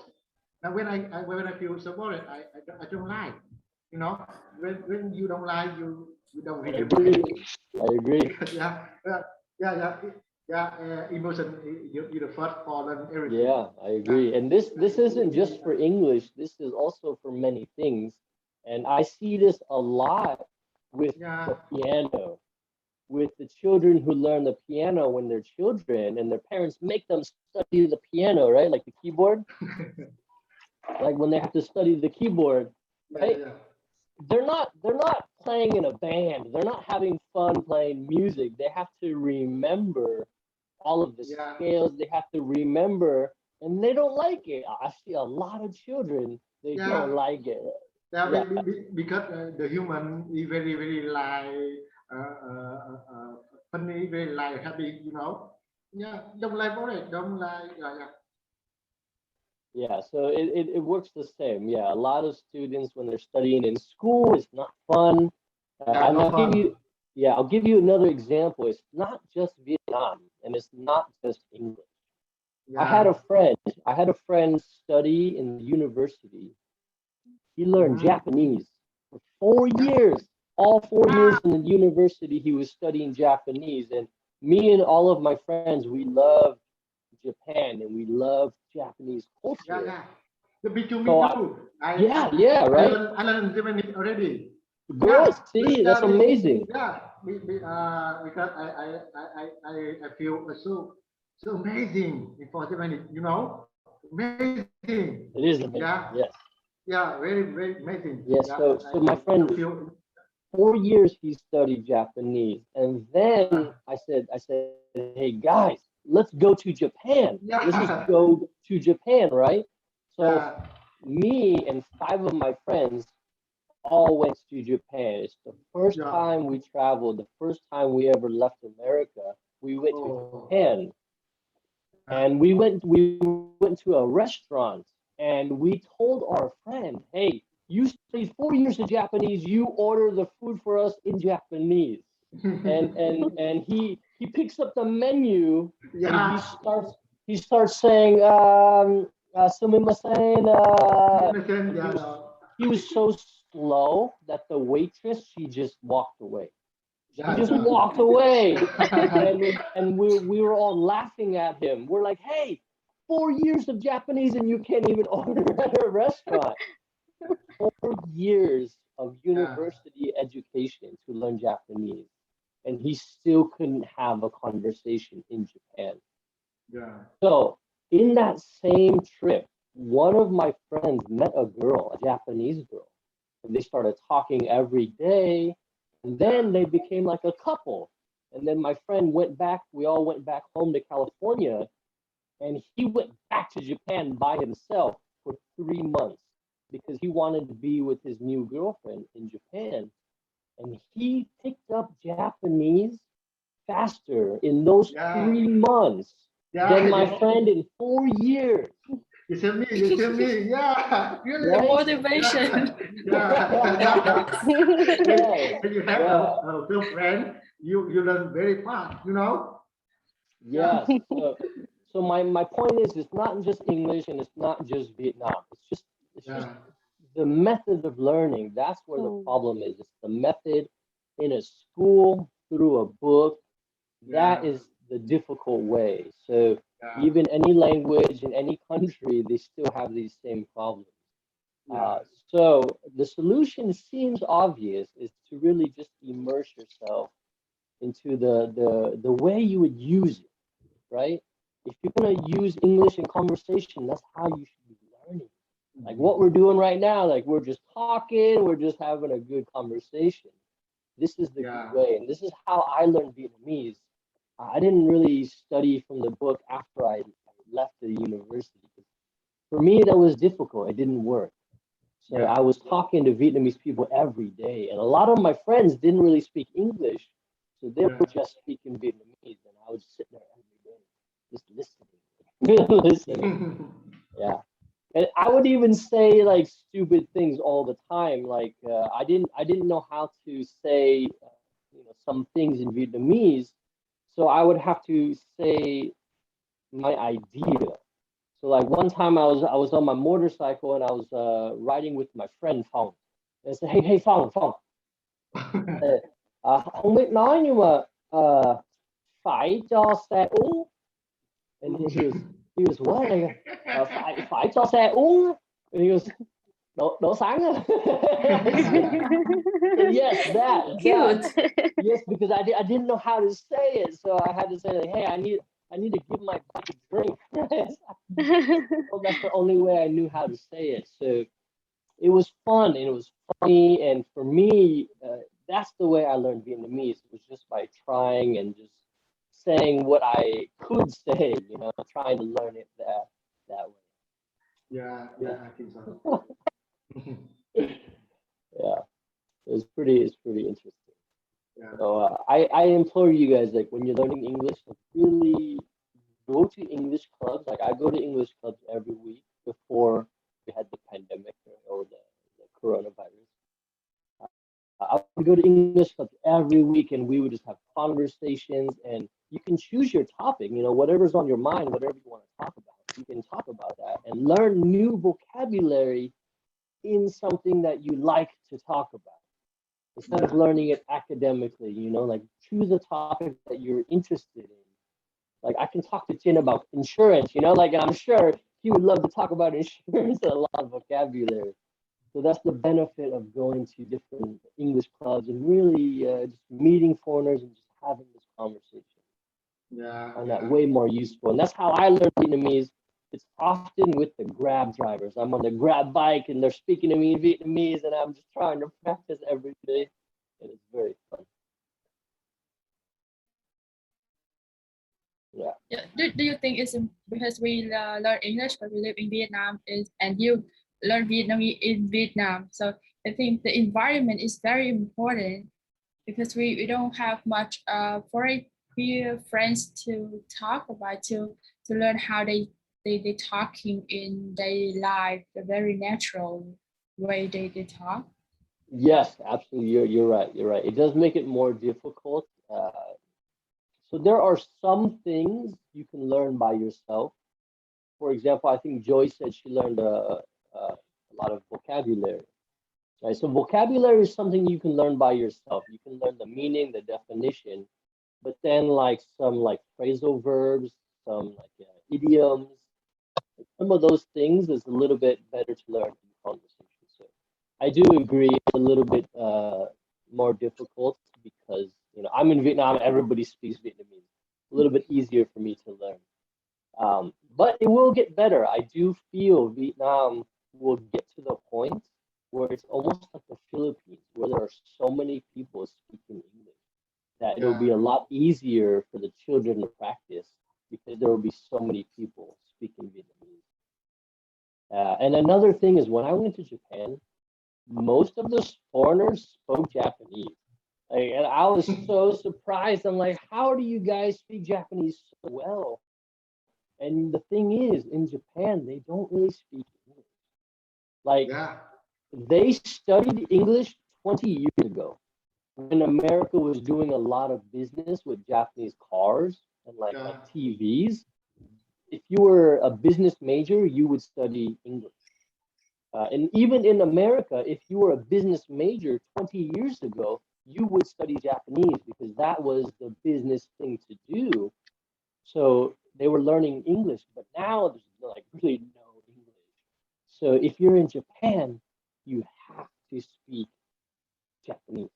Now when I feel so bored, I don't like. You know, when you don't like, you don't read. I agree. Emotion you the first for learn everything. Yeah, I agree. And this isn't just for English. This is also for many things. And I see this a lot with the piano, with the children who learn the piano when they're children, and their parents make them study the piano, right? Like the keyboard. Like when they have to study the keyboard, right? They're not playing in a band. They're not having fun playing music. They have to remember all of the scales. They have to remember, and they don't like it. I see a lot of children, they don't like it. Because the human is very like funny, very like happy, you know. Yeah, don't like it, don't like. Yeah, so it works the same. Yeah, a lot of students when they're studying in school, it's not fun. I'll give you another example. It's not just Vietnam, and it's not just English. I had a friend study in the university. He learned Japanese for 4 years. All 4 years in the university, he was studying Japanese. And me and all of my friends, we love Japan and we love Japanese culture. Me too. Right. I learned Japanese already. Good. See, that's amazing. Yeah, because I feel so amazing for Japanese. You know, amazing. It is amazing. Yes. Yeah, very amazing. Yes. So my friend. 4 years he studied Japanese, and then I said, hey guys, let's go to Japan. Let's just go to Japan, right? So me and 5 of my friends all went to Japan. It's the first time we traveled, the first time we ever left America. We went to Japan, and we went to a restaurant, and we told our friend, hey, you studied 4 years of Japanese, you order the food for us in Japanese. and he picks up the menu, and he starts saying sumimasen. He was so slow that the waitress, she just walked away. She just walked away. and we were all laughing at him. We're like, hey, 4 years of Japanese and you can't even order at a restaurant. 4 years of university education to learn Japanese, and he still couldn't have a conversation in Japan. So in that same trip, one of my friends met a girl, a Japanese girl, and they started talking every day, and then they became like a couple. And then my friend went back, we all went back home to California, and he went back to Japan by himself for 3 months because he wanted to be with his new girlfriend in Japan. And he picked up Japanese faster in those 3 months than my friend in 4 years. You tell me, really. The motivation. When you have a girlfriend, you learn very fast, you know? Yes. So my point is, it's not just English and it's not just Vietnam. It's just the method of learning. That's where the problem is. It's the method in a school, through a book. That is the difficult way. So even any language in any country, they still have these same problems. So the solution seems obvious, is to really just immerse yourself into the way you would use it, right? If you're going to use English in conversation, that's how you should be learning. Like what we're doing right now, like we're just talking, we're just having a good conversation. This is the good way, and this is how I learned Vietnamese. I didn't really study from the book after I left the university. For me, that was difficult. It didn't work. So I was talking to Vietnamese people every day, and a lot of my friends didn't really speak English, so they were just speaking Vietnamese, and I would sit there every day just listening. And I would even say like stupid things all the time. Like I didn't know how to say some things in Vietnamese, so I would have to say my idea. So like one time I was on my motorcycle and I was riding with my friend Phong. And I said, hey Phong, không biết nói nhưng mà phải cho xe uống. And he was what? Phải cho xe uống. And he goes, đổ sáng. Yes, that. Cute. Yes, because I didn't know how to say it, so I had to say like, hey, I need to give my bike a drink. Well, that's the only way I knew how to say it. So it was fun and it was funny, and for me, that's the way I learned Vietnamese. It was just by trying and just saying what I could say, trying to learn it that way. Yeah, I think so. It's pretty interesting. So I implore you guys, like when you're learning English, like, really go to English clubs. Like I go to English clubs every week before we had the pandemic or the coronavirus. I would go to English clubs every week, and we would just have conversations, and you can choose your topic, whatever's on your mind, whatever you want to talk about, you can talk about that and learn new vocabulary in something that you like to talk about. Instead of learning it academically, like choose a topic that you're interested in. Like I can talk to Chin about insurance, and I'm sure he would love to talk about insurance and a lot of vocabulary. So that's the benefit of going to different English clubs and really just meeting foreigners and just having this conversation. And that way more useful. And that's how I learned Vietnamese. It's often with the Grab drivers. I'm on the Grab bike and they're speaking to me in Vietnamese, and I'm just trying to practice every day. and it's very fun. Yeah. Do you think it's because we learn English but we live in Vietnam and you learn Vietnamese in Vietnam? So I think the environment is very important because we don't have much foreign friends to talk about to learn how they talking in daily life, the very natural way they talk. Yes, absolutely. You're right. You're right. It does make it more difficult. So there are some things you can learn by yourself. For example, I think Joy said she learned a lot of vocabulary. Right? So vocabulary is something you can learn by yourself. You can learn the meaning, the definition, but then like some like phrasal verbs, some like idioms, some of those things is a little bit better to learn in conversation. So I do agree it's a little bit more difficult because I'm in Vietnam, everybody speaks Vietnamese. A little bit easier for me to learn. But it will get better. I do feel Vietnam will get to the point where it's almost like the Philippines, where there are so many people speaking English that it'll be a lot easier for the children to practice because there will be so many people speaking Vietnamese. And another thing is when I went to Japan, most of the foreigners spoke Japanese. And I was so surprised. I'm like, how do you guys speak Japanese so well? And the thing is, in Japan, they don't really speak English. Like, they studied English 20 years ago when America was doing a lot of business with Japanese cars and like TVs. If you were a business major, you would study English. And even in America, if you were a business major 20 years ago, you would study Japanese because that was the business thing to do. So they were learning English, but now there's like really no English. So if you're in Japan, you have to speak Japanese.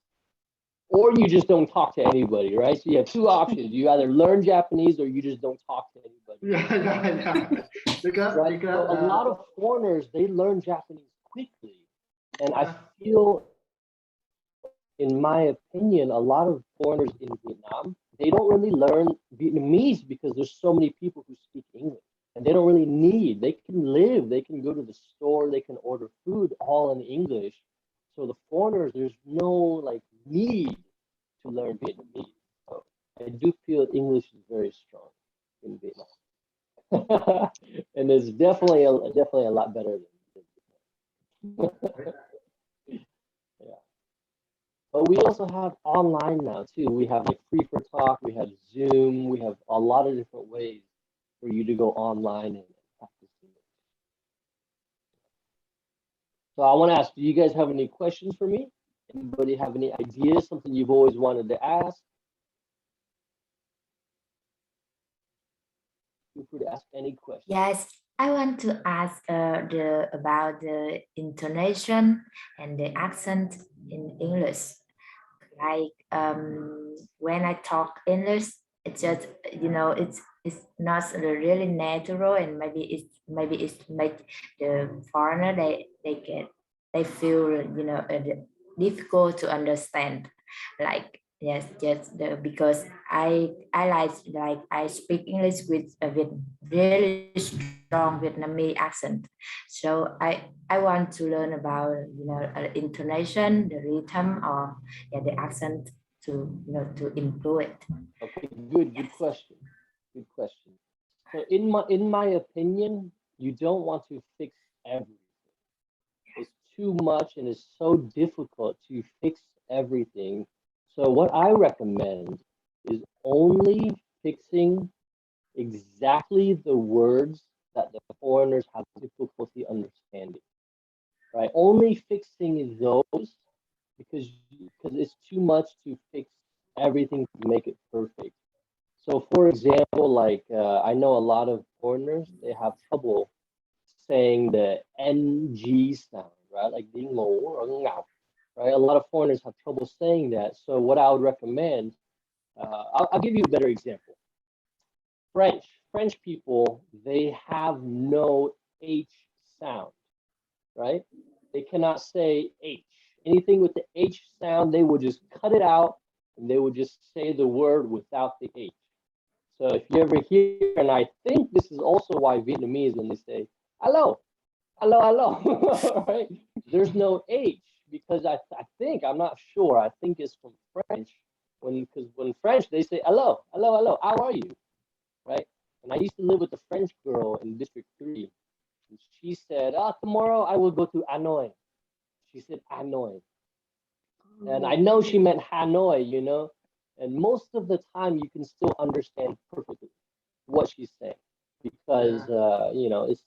Or you just don't talk to anybody, right? So you have two options. You either learn Japanese or you just don't talk to anybody. Because So a lot of foreigners, they learn Japanese quickly. And I feel, in my opinion, a lot of foreigners in Vietnam, they don't really learn Vietnamese because there's so many people who speak English. And they don't really need, they can live, they can go to the store, they can order food all in English. So the foreigners, there's no like need to learn Vietnamese. So I do feel English is very strong in Vietnam. And it's definitely a lot better than yeah. But we also have online now too. We have like Free for Talk, we have Zoom, we have a lot of different ways for you to go online and practice English. So I want to ask, do you guys have any questions for me? Anybody have any ideas, something you've always wanted to ask? Feel free to ask any questions. Yes, I want to ask about the intonation and the accent in English. Like when I talk English, it's just it's not really natural, and maybe it's make the foreigner they feel difficult to understand. Like yes, because I like I speak English with a really strong Vietnamese accent, so I want to learn about intonation, the rhythm, or the accent to to improve it. Okay, good question. Good question. So in my opinion, you don't want to fix everything. It's too much and it's so difficult to fix everything. So what I recommend is only fixing exactly the words that the foreigners have difficulty understanding. Right? Only fixing those because it's too much to fix everything to make it perfect. So for example, like I know a lot of foreigners, they have trouble saying the ng sound, right? Like being low or ngao, right? A lot of foreigners have trouble saying that. So what I would recommend, I'll give you a better example. French people, they have no H sound, right? They cannot say H anything with the H sound, they would just cut it out and they would just say the word without the H. So if you ever hear, and I think this is also why Vietnamese, when they say hello, hello, hello, right? There's no H, because I think, I'm not sure, I think it's from French, because when French, they say hello, hello, hello, how are you, right? And I used to live with a French girl in District 3, and she said, tomorrow I will go to Hanoi. She said Hanoi. And I know she meant Hanoi, you know, and most of the time you can still understand perfectly what she's saying, because you know, it's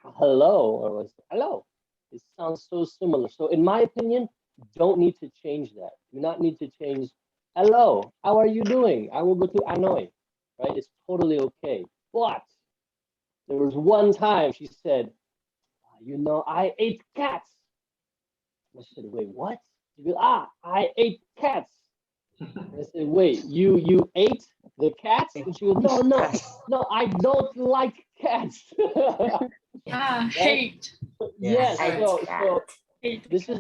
hello or it's hello. It sounds so similar. So in my opinion, don't need to change that. Do not need to change hello, how are you doing? I will go to Hanoi, right? It's totally okay. But there was one time she said, you know, I ate cats. I said, wait, what? She goes, I ate cats. I said, wait, you ate the cats? And she goes, no, I don't like cats. Hate. Yes, so Hate this is,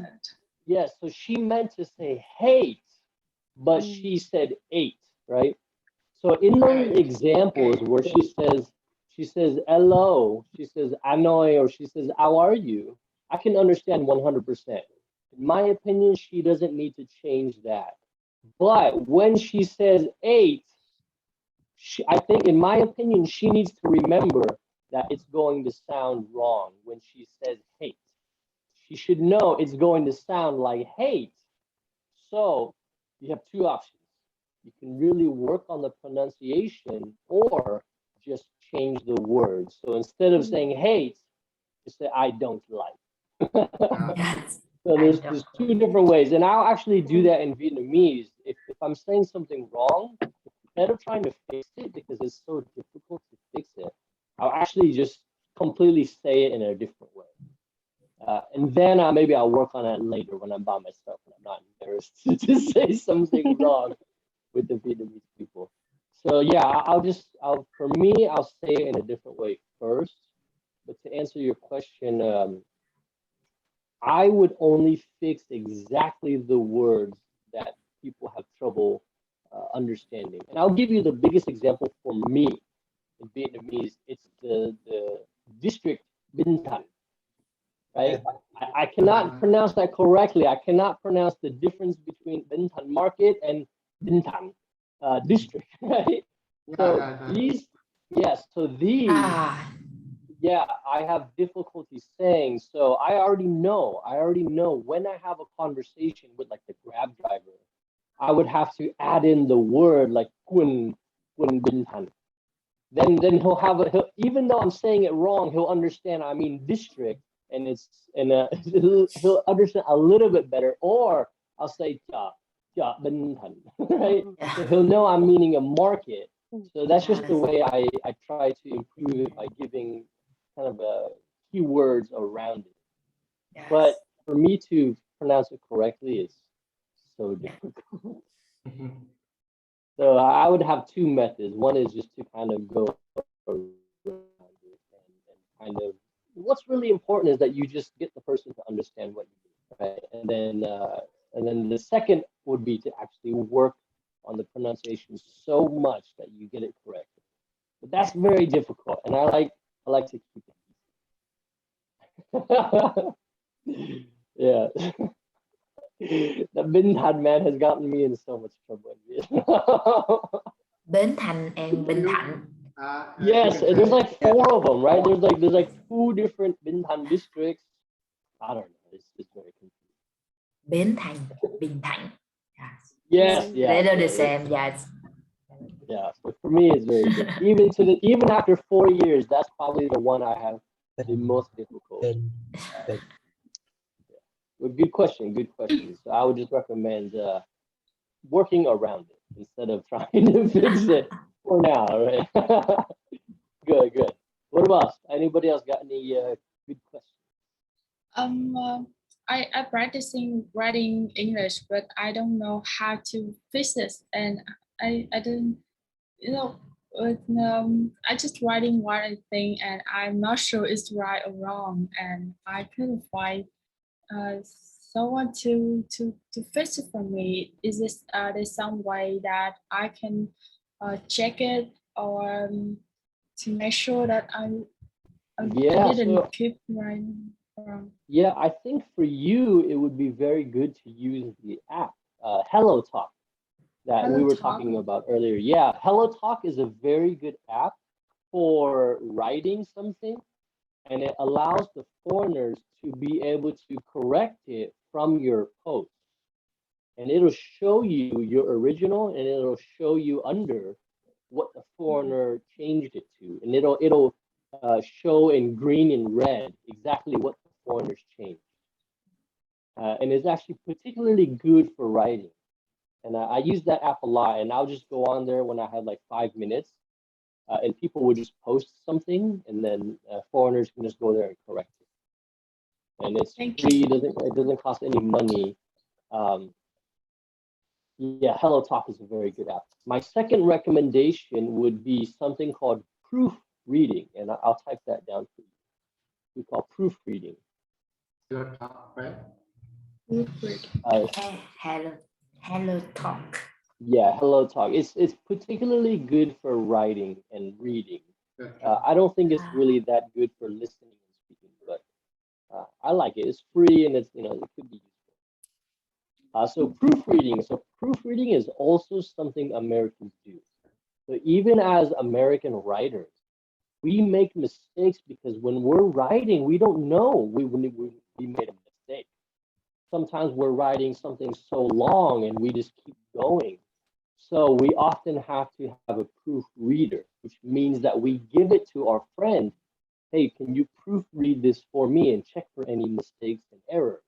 yes, so she meant to say hate, but she said ate, right? So in those examples where she says hello, she says Hanoi, or she says how are you, I can understand 100%. In my opinion, she doesn't need to change that. But when she says ate, I think, in my opinion, she needs to remember that it's going to sound wrong when she says hate. She should know it's going to sound like hate. So you have two options. You can really work on the pronunciation or just change the word. So instead of saying hate, you say I don't like. So there's two different ways, and I'll actually do that in Vietnamese. If I'm saying something wrong, instead of trying to fix it, because it's so difficult to fix it, I'll actually just completely say it in a different way. And then maybe I'll work on it later when I'm by myself and I'm not embarrassed to say something wrong with the Vietnamese people. So yeah, for me, I'll say it in a different way first. But to answer your question, I would only fix exactly the words that people have trouble understanding. And I'll give you the biggest example for me in Vietnamese. It's the district Bến Thành, right? I cannot pronounce that correctly. I cannot pronounce the difference between Bến Thành Market and Bến Thành district, right? So these, yes, so these, yeah, I have difficulty saying. So I already know when I have a conversation with like the Grab driver, I would have to add in the word like quen Bến Thành. Then he'll even though I'm saying it wrong, he'll understand I mean district, and he'll understand a little bit better. Or I'll say Bến Thành, right? So he'll know I'm meaning a market. So that's just the way I try to improve it, by giving kind of keywords around it. Yes. But for me to pronounce it correctly is so difficult. So I would have two methods. One is just to kind of go around it and kind of, what's really important is that you just get the person to understand what you do, right? And then the second would be to actually work on the pronunciation so much that you get it correct. But that's very difficult, and I like to keep it. Yeah. The Bến Thành man has gotten me in so much trouble. Bến Thành and Bình Thạnh. Yes, there's like 4 of them, right? There's like 2 different Bến Thành districts. I don't know. It's very confusing. Bến Thành, Bình Thạnh. Yes, yeah. They're the same, yes. Yeah, so for me it's very good. Even after 4 years, that's probably the one I have the most difficult. Well, good question. So I would just recommend working around it instead of trying to fix it for now, right? Good. What about anybody else got any good questions? I practicing writing English, but I don't know how to fix this, and I don't, you know, I just writing what I think, and I'm not sure it's right or wrong, and I couldn't find someone to fix it for me? Is this there's some way that I can check it, or to make sure that I didn't keep writing wrong? Yeah, I think for you it would be very good to use the app Hello Talk that we were talking about earlier. Yeah, Hello Talk is a very good app for writing something, and it allows the foreigners to be able to correct it from your post. And it'll show you your original, and it'll show you under what the foreigner changed it to, and it'll show in green and red exactly what the foreigners changed. And it's actually particularly good for writing. And I use that app a lot, and I'll just go on there when I have like 5 minutes, and people would just post something, and then foreigners can just go there and correct it. And it's free. It doesn't cost any money. Yeah, Hello Talk is a very good app. My second recommendation would be something called proofreading, and I'll type that down for you. We call proofreading. Hello Talk, right? Hello Talk. Yeah, Hello Talk. It's particularly good for writing and reading. I don't think it's really that good for listening and speaking, but I like it. It's free, and it's it could be useful. So proofreading is also something Americans do. So even as American writers, we make mistakes because when we're writing, we don't know we made a mistake. Sometimes we're writing something so long and we just keep going. So we often have to have a proofreader, which means that we give it to our friend. Hey, can you proofread this for me and check for any mistakes and errors?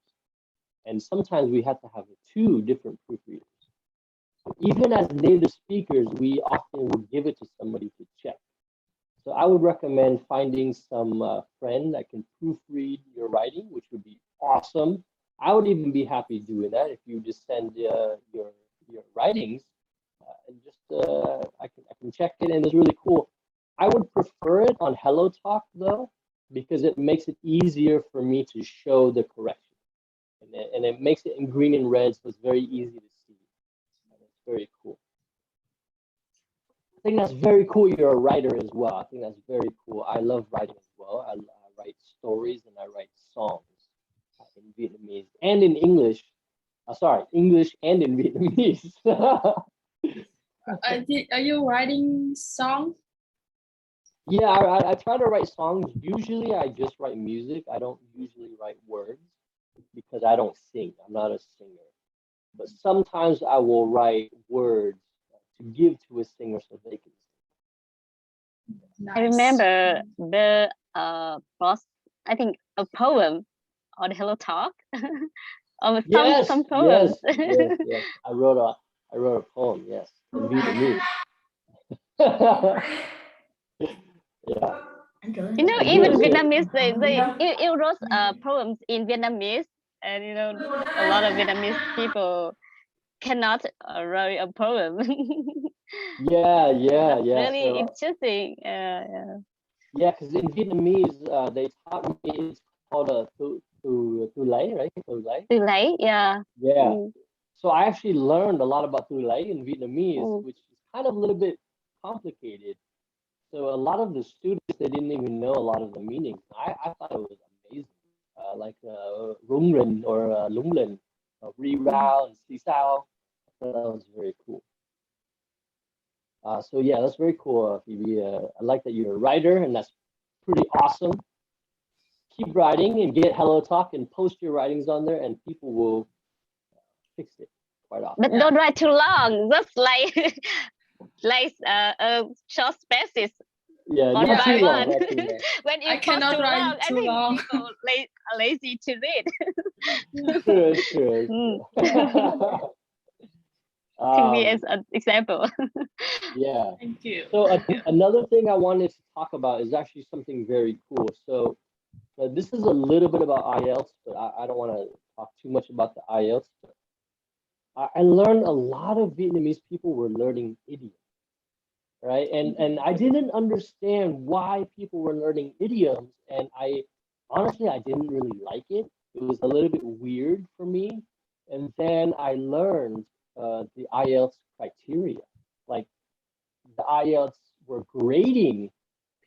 And sometimes we have to have 2 different proofreaders. So even as native speakers, we often would give it to somebody to check. So I would recommend finding some friend that can proofread your writing, which would be awesome. I would even be happy doing that if you just send your writings and just I can check it, and it's really cool. I would prefer it on Hello Talk though, because it makes it easier for me to show the correction. And it makes it in green and red, so it's very easy to see. And it's very cool. I think that's very cool. You're a writer as well. I think that's very cool. I love writing as well. I write stories and I write songs in Vietnamese and in English. Sorry, English and in Vietnamese. Are you writing songs? Yeah, I try to write songs. Usually I just write music. I don't usually write words, because I don't sing. I'm not a singer. But sometimes I will write words to give to a singer so they can sing. Nice. I remember the I think a poem on Hello Talk. Of some poems. Yes. I wrote a poem, yes, in Vietnamese. Yeah. Even Vietnamese, they wrote poems in Vietnamese, and a lot of Vietnamese people cannot write a poem. Yeah. Really so, interesting. Yeah, because in Vietnamese, they taught me it's called a tu lấy, right? Tu lấy. Yeah. Yeah. So I actually learned a lot about tu lấy in Vietnamese, which is kind of a little bit complicated. So a lot of the students, they didn't even know a lot of the meanings. I thought it was amazing, like rung rin or lung rin, re rao and si sao. I thought that was very cool. So yeah, that's very cool, Phoebe. I like that you're a writer, and that's pretty awesome. Keep writing and get Hello Talk and post your writings on there, and people will fix it quite often. But don't write too long. Just like short spaces. Yeah, One not by too one. long, not too long. When you I post cannot too write long, I too think long. people are lazy to read. True. Can be as an example. Yeah. Thank you. So another thing I wanted to talk about is actually something very cool. So this is a little bit about IELTS, but I don't want to talk too much about the IELTS. But I learned a lot of Vietnamese people were learning idioms, right? And I didn't understand why people were learning idioms, and I honestly didn't really like it. it was a little bit weird for me. And then I learned the IELTS criteria. Like the IELTS were grading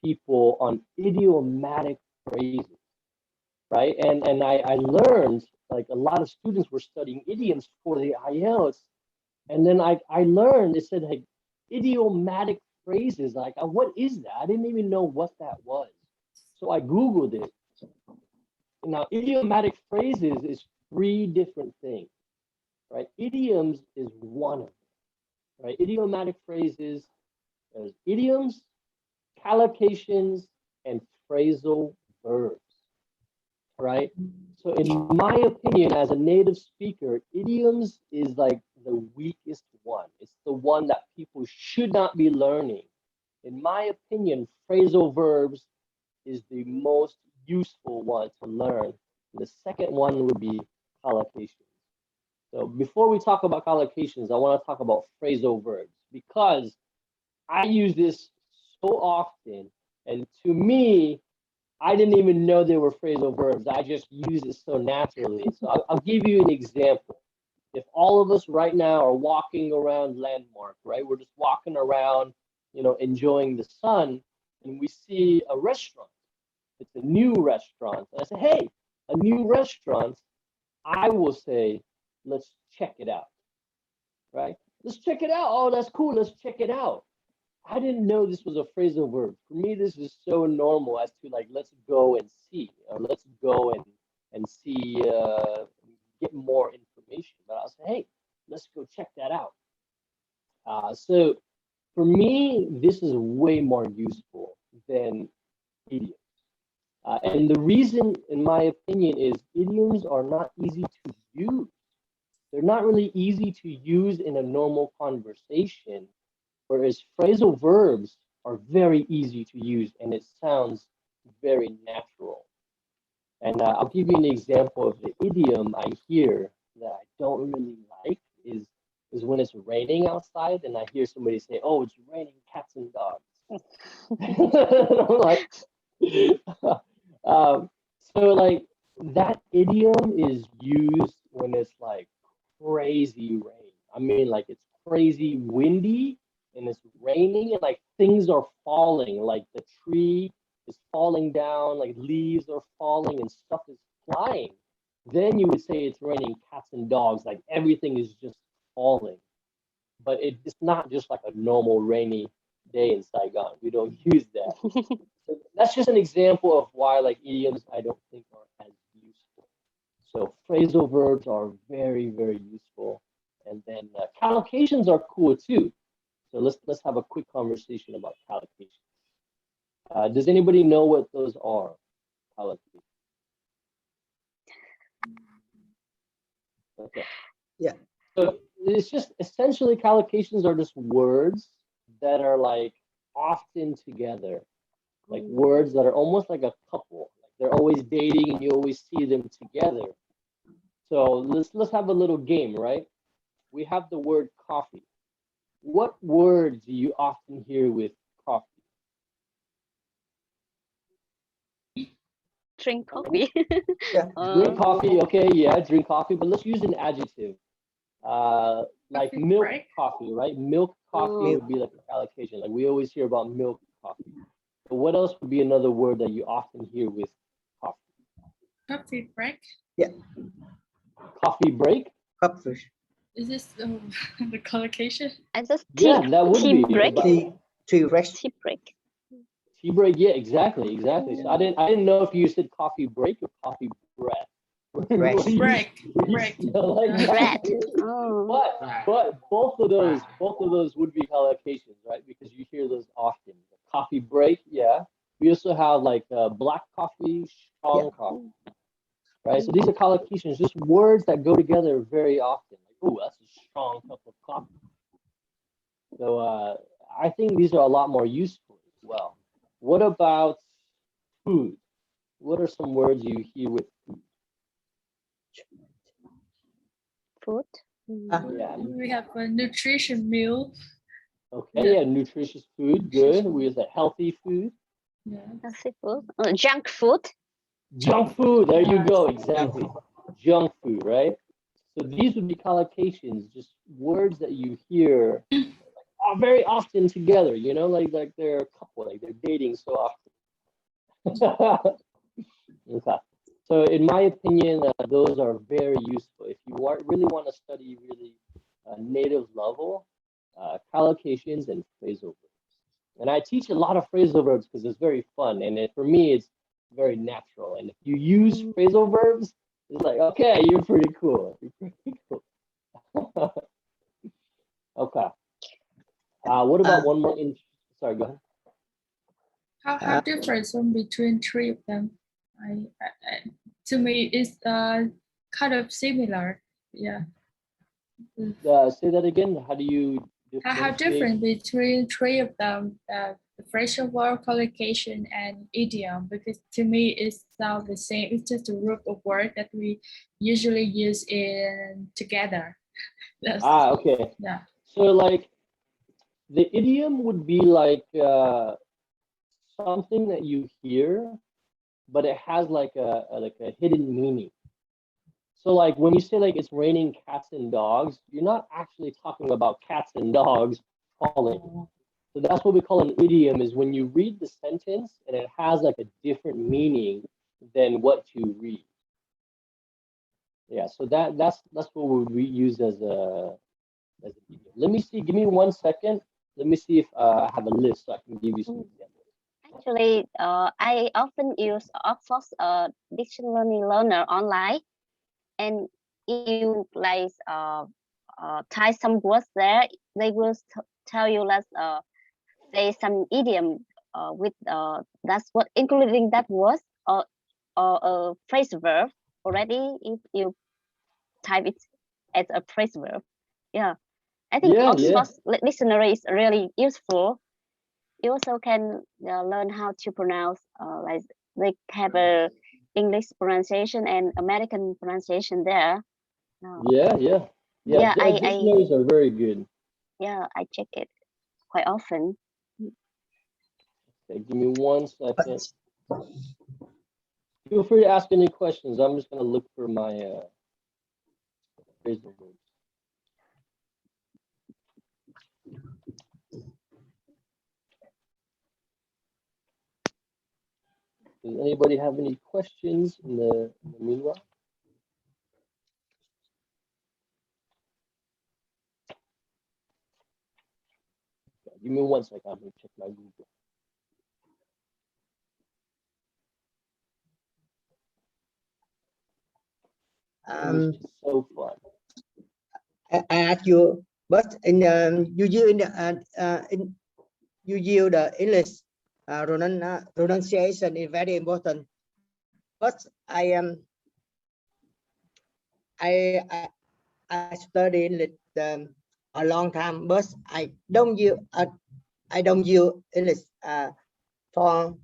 people on idiomatic phrases, right? And I learned, like, a lot of students were studying idioms for the IELTS. And then I learned, it said, like, idiomatic phrases. Like, what is that? I didn't even know what that was. So I Googled it. Now, idiomatic phrases is 3 different things, right? Idioms is one of them, right? Idiomatic phrases, there's idioms, collocations, and phrasal verbs, right? So in my opinion, as a native speaker, idioms is like the weakest one. It's the one that people should not be learning. In my opinion, phrasal verbs is the most useful one to learn. The second one would be collocations. So before we talk about collocations, I want to talk about phrasal verbs because I use this so often, and to me, I didn't even know they were phrasal verbs. I just use it so naturally. So I'll give you an example. If all of us right now are walking around Landmark, right? We're just walking around, you know, enjoying the sun, and we see a restaurant. It's a new restaurant. And I say, hey, a new restaurant. I will say, let's check it out, right? Let's check it out. Oh, that's cool. Let's check it out. I didn't know this was a phrasal verb. For me, this is so normal as to, like, let's go and see, or let's go and see, get more information. But I'll say, hey, let's go check that out. So for me, this is way more useful than idioms. And the reason, in my opinion, is idioms are not easy to use. They're not really easy to use in a normal conversation, whereas phrasal verbs are very easy to use and it sounds very natural. And I'll give you an example of the idiom I hear that I don't really like is when it's raining outside and I hear somebody say, oh, it's raining cats and dogs. I'm like, so like that idiom is used when it's like crazy rain. I mean, like it's crazy windy and it's raining and like things are falling, like the tree is falling down, like leaves are falling and stuff is flying. Then you would say it's raining cats and dogs, like everything is just falling. But it's not just like a normal rainy day in Saigon. We don't use that. So that's just an example of why like idioms I don't think are as useful. So phrasal verbs are very, very useful. And then collocations are cool too. So let's have a quick conversation about collocations. Does anybody know what those are? Collocations. Okay. Yeah. So it's just essentially collocations are just words that are like often together, like words that are almost like a couple. Like they're always dating and you always see them together. So let's have a little game, right? We have the word coffee. What word do you often hear with coffee? Drink coffee. Yeah. Drink coffee, okay, yeah, drink coffee, but let's use an adjective. Like Coffee milk break. coffee, right? Milk coffee would be like a collocation. Like we always hear about milk coffee. But what else would be another word that you often hear with coffee? Coffee break. Yeah. Coffee break? Coffee. Is this the collocation? I just tea, Yeah, that would tea be. break. Tea rest. Tea break. Tea break, yeah, exactly. So I didn't know if you said coffee break or coffee breath. Breath. Break. Like Bread. Oh. But both of those would be collocations, right? Because you hear those often. Coffee break, yeah. We also have like black coffee, strong coffee, right? So these are collocations, just words that go together very often. Like, oh, that's a strong cup of coffee. So I think these are a lot more useful as well. What about food? What are some words you hear with food? Food. Yeah. We have a nutrition meal. Okay, yeah, nutritious food, good. We have a healthy food. Yeah. Healthy food. Junk food. Junk food, there you go, exactly. Junk food, right? So these would be collocations, just words that you hear very often together, you know, like they're a couple, like they're dating so often. Okay. So in my opinion, those are very useful. If you really want to study really native level, collocations and phrasal verbs. And I teach a lot of phrasal verbs because it's very fun. And for me, it's very natural. And if you use phrasal verbs, it's like, okay, you're pretty cool. You're pretty cool. Okay. What about one more? Sorry, go ahead. How different from between three of them? To me, it's kind of similar. Yeah. Say that again. How do you? How different between three of them? The phrasal verb, collocation, and idiom. Because to me, it sounds the same. It's just a group of words that we usually use in together. Okay. Yeah. So like, the idiom would be like something that you hear, but it has like a hidden meaning. So like when you say like it's raining cats and dogs, you're not actually talking about cats and dogs falling. So that's what we call an idiom, is when you read the sentence and it has like a different meaning than what you read. Yeah, so that's what we use as an idiom. Let me see, give me 1 second. Let me see if I have a list so I can give you some examples. Actually, I often use Oxford's dictionary learner online, and if you like type some words there, they will tell you let's say some idiom with that's what including that word or a phrase verb already if you type it as a phrase verb. Yeah, I think Oxford's dictionary is really useful. You also can learn how to pronounce like they have a English pronunciation and American pronunciation there. Yeah. Dictionaries are very good. Yeah, I check it quite often. Okay, give me 1 second. Feel free to ask any questions. I'm just going to look for my phrasal verbs. Does anybody have any questions in the meanwhile? Okay, give me 1 second. I'm going to check my Google. So fun. I ask you, but in you use the English pronunciation is very important. But I study English a long time, but I don't use English for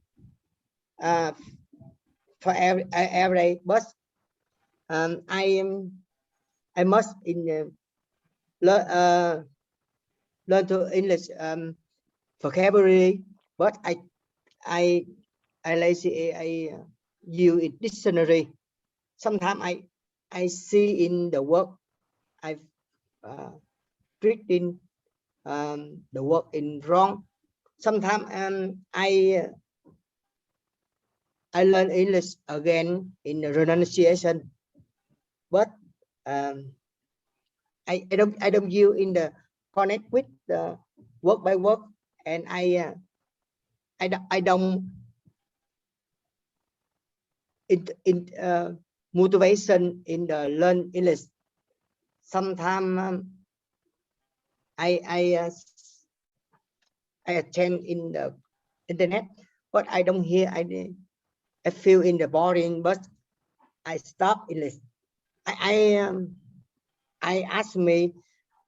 every day. But I must learn to English vocabulary, but I lazy. I use in dictionary. Sometimes I see in the work I read in the work in wrong. Sometimes I learn English again in the pronunciation, but I don't use in the connect with the work by work, and I don't in motivation in the learn English. Sometimes I attend in the internet, but I don't hear. I feel in the boring, but I stop English. I ask me,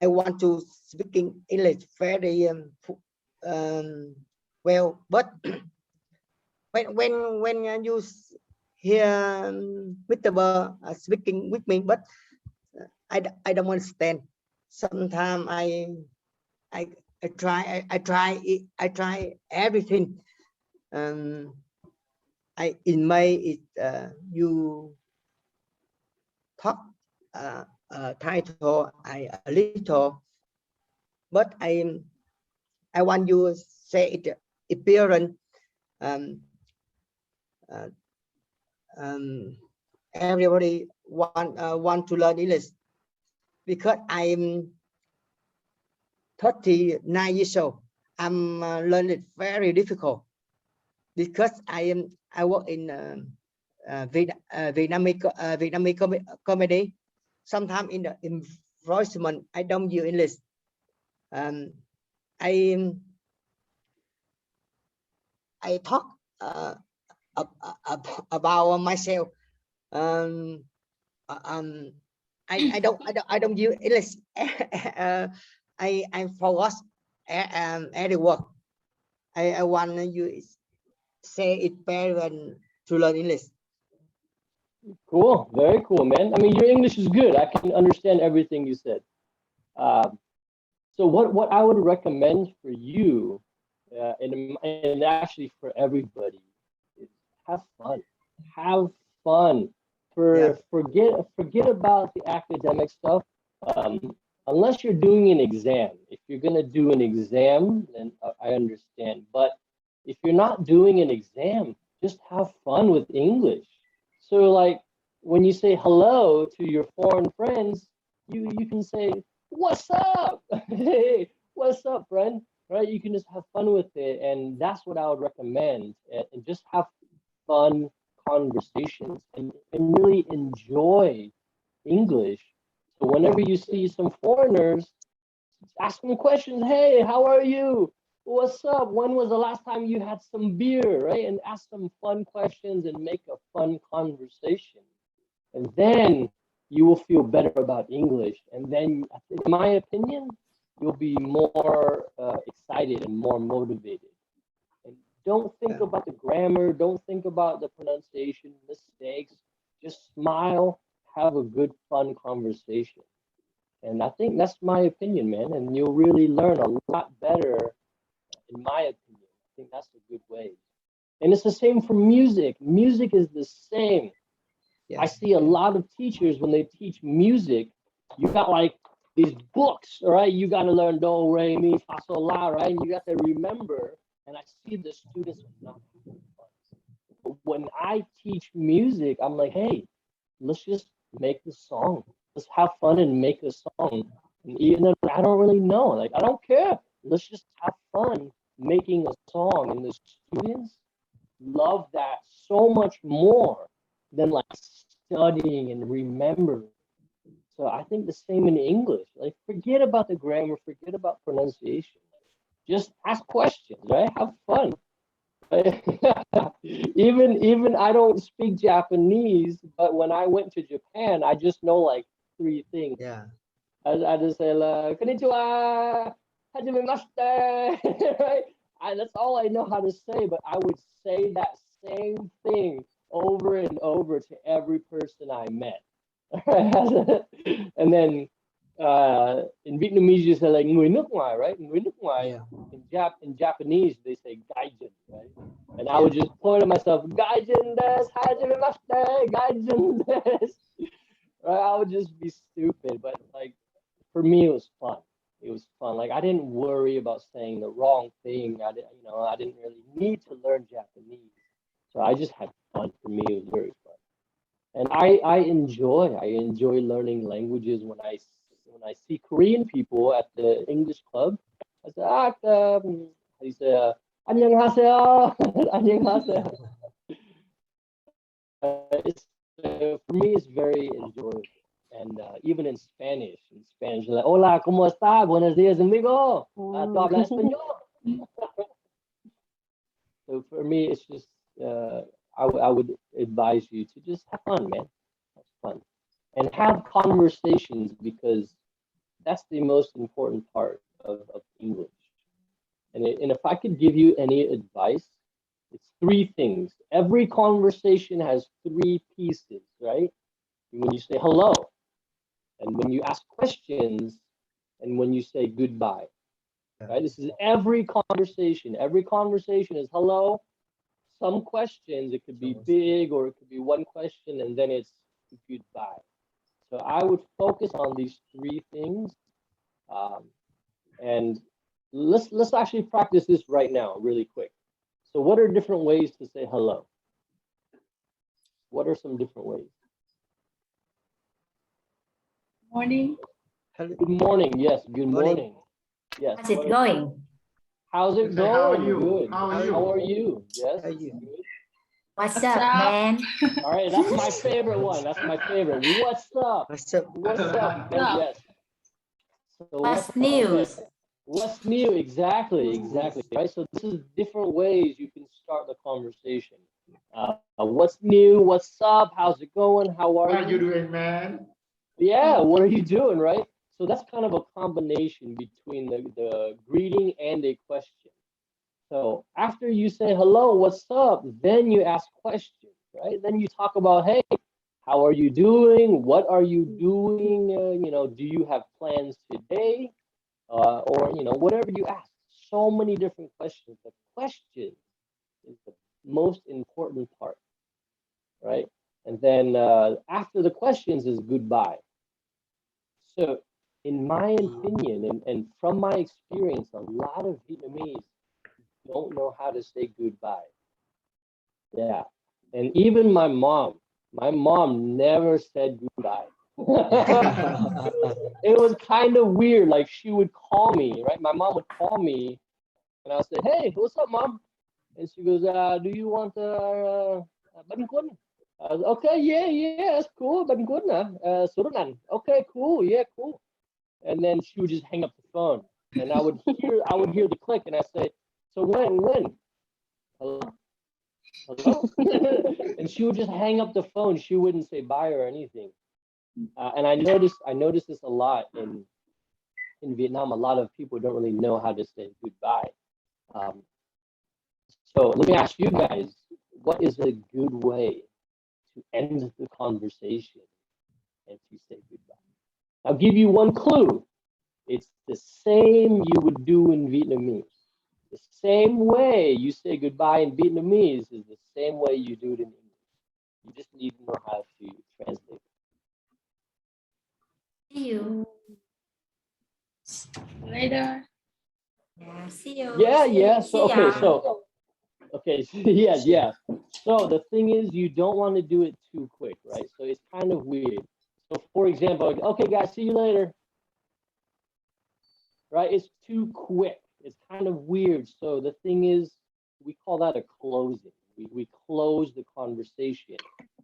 I want to speaking English very well, but when you hear Mr. Bơ speaking with me, but I don't understand. Sometimes I try everything. in May it you talk title I a little, but I want you say it appearance. Everybody want to learn English because I'm 39 years old. I'm learning it very difficult because I work in Vietnamese comedy. Sometimes in the enforcement I don't use English. I talk about myself. I don't use English. I forgot every word. I want you say it better to learn English. Cool, very cool, man. I mean, your English is good. I can understand everything you said. So what I would recommend for you, and actually for everybody, is have fun. Have fun. Forget about the academic stuff. Unless you're doing an exam. If you're gonna do an exam, then I understand. But if you're not doing an exam, just have fun with English. So like when you say hello to your foreign friends, you can say, "What's up?" Hey, what's up, friend? Right? You can just have fun with it, and that's what I would recommend. And just have fun conversations and really enjoy English. So whenever you see some foreigners, ask them questions. Hey, how are you? What's up? When was the last time you had some beer? Right? And ask some fun questions and make a fun conversation. And then you will feel better about English. And then, in my opinion, you'll be more excited and more motivated. And don't think about the grammar. Don't think about the pronunciation, mistakes. Just smile, have a good, fun conversation. And I think that's my opinion, man. And you'll really learn a lot better, in my opinion. I think that's a good way. And it's the same for music. Music is the same. I see a lot of teachers when they teach music, you got like these books, all right? You got to learn do, re, mi, fa, sol, la, right? And you got to remember. And I see the students are not having fun. But when I teach music, I'm like, hey, let's just make the song. Let's have fun and make a song. And even though I don't really know, like, I don't care. Let's just have fun making a song. And the students love that so much more than like studying and remembering. So I think the same in English. Like, forget about the grammar, forget about pronunciation. Just ask questions, right? Have fun. Right? even I don't speak Japanese, but when I went to Japan, I just know like 3 things. Yeah. I just say konnichiwa, hajimemashite, right? That's all I know how to say, but I would say that same thing over and over to every person I met. And then in Vietnamese you say like người nước ngoài, right? Người nước ngoài. In Japanese they say gaijin, right? And I would just point at myself, gaijin desu, hajimemashite, gaijin desu. Right? I would just be stupid, but like for me it was fun. It was fun. Like I didn't worry about saying the wrong thing. I didn't really need to learn Japanese. So I just had fun. For me, it was very fun. And I enjoy learning languages. When I see Korean people at the English club, I say, how do you say, 안녕하세요, 안녕하세요. For me, it's very enjoyable. And even in Spanish, like, hola, ¿cómo está? Buenos días, amigo. ¿Tú hablas español? So for me, it's just, I would advise you to just have fun, man. Have fun. And have conversations, because that's the most important part of English. And if I could give you any advice, it's 3 things. Every conversation has 3 pieces, right? When you say hello, and when you ask questions, and when you say goodbye. Right? This is every conversation. Every conversation is hello, some questions, it could be big or it could be one question and then it's goodbye. So I would focus on these three things. And let's actually practice this right now, really quick. So what are different ways to say hello? What are some different ways? Morning. Good morning. Yes, good morning. Yes. How's it going? How's it Say, how are going? you? Good. How are you? How are you? Yes. How are you? Good. What's What's up, up? man? All right, that's my favorite one. That's my favorite. What's up? What's up? What's up? What's up? Yes. So What's okay. news? What's new? Exactly. Right. So this is different ways you can start the conversation. What's new? What's up? How's it going? How are What are you you? doing, man? Yeah. What are you doing? Right. So that's kind of a combination between the greeting and a question. So after you say hello, what's up? Then you ask questions, right? Then you talk about, hey, how are you doing? What are you doing? Do you have plans today? Or whatever you ask. So many different questions. The question is the most important part, right? And then after the questions is goodbye. So in my opinion, and from my experience, a lot of Vietnamese don't know how to say goodbye. Yeah. And even my mom never said goodbye. It was kind of weird. Like she would call me, right? My mom would call me and I'll say, hey, what's up, mom? And she goes, do you want bánh cuốn? Okay, yeah, that's cool. Bánh cuốn số đồ ăn. Okay, cool, yeah, cool. And then she would just hang up the phone. And I would hear the click and I say, so when? Hello? And she would just hang up the phone. She wouldn't say bye or anything. And I noticed this a lot in Vietnam. A lot of people don't really know how to say goodbye. So let me ask you guys, what is a good way to end the conversation and to say goodbye? I'll give you one clue. It's the same you would do in Vietnamese. The same way you say goodbye in Vietnamese is the same way you do it in English. You just need to know how to translate. See you. Later. Yeah, see you. Yeah. See So ya. okay. Yeah. So the thing is, you don't want to do it too quick, right? So it's kind of weird. So for example, okay, guys, see you later. Right? It's too quick. It's kind of weird. So the thing is, we call that a closing. We close the conversation,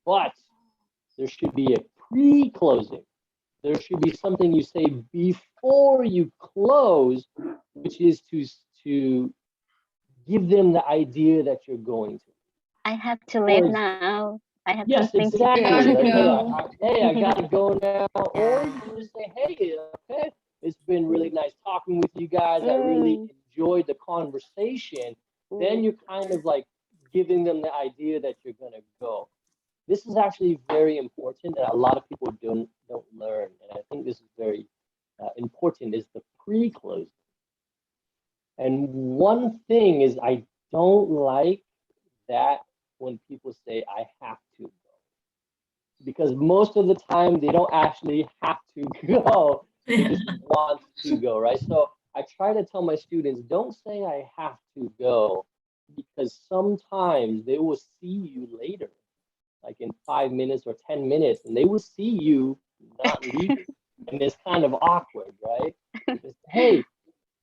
but there should be a pre-closing. There should be something you say before you close, which is to give them the idea that you're going to. I have to leave now. I have Yes, something to exactly. do. Like, hey, I gotta go now. Or you can just say, hey, okay, it's been really nice talking with you guys. I really enjoyed the conversation. Then you're kind of like giving them the idea that you're gonna go. This is actually very important, and a lot of people don't learn. And I think this is very important, is the pre-closing. And one thing is, I don't like that when people say I have to go, because most of the time they don't actually have to go. They just want to go, right? So I try to tell my students, don't say I have to go, because sometimes they will see you later, like in 5 minutes or 10 minutes, and they will see you not leaving. And it's kind of awkward, right? Because, hey,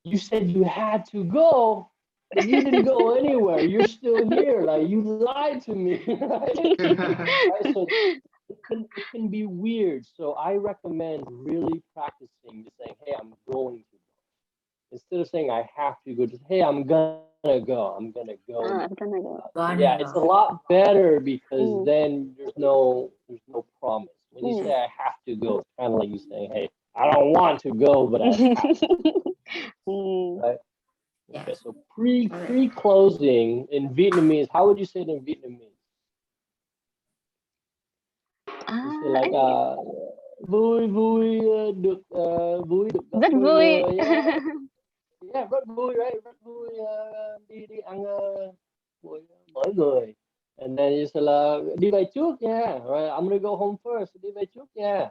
you said you had to go, but you didn't go anywhere. You're still here. Like, you lied to me, right? Right? So it can be weird. So I recommend really practicing, just saying, hey, I'm going to go. Instead of saying I have to go, just, hey, I'm gonna go. I'm gonna go. I'm gonna go. Yeah, it's a lot better, because then there's no promise. When you say I have to go, it's kind of like you saying, hey, I don't want to go, but I have to. Right? Okay, so pre-closing in Vietnamese, how would you say it in Vietnamese? You say like vui vui được vui được gặp rất mọi vui. người. Yeah, rất vui, right? Rất vui đi ăn mỗi người. And then you say là đi về trước nha, right? I'm gonna go home first. Đi về trước nha,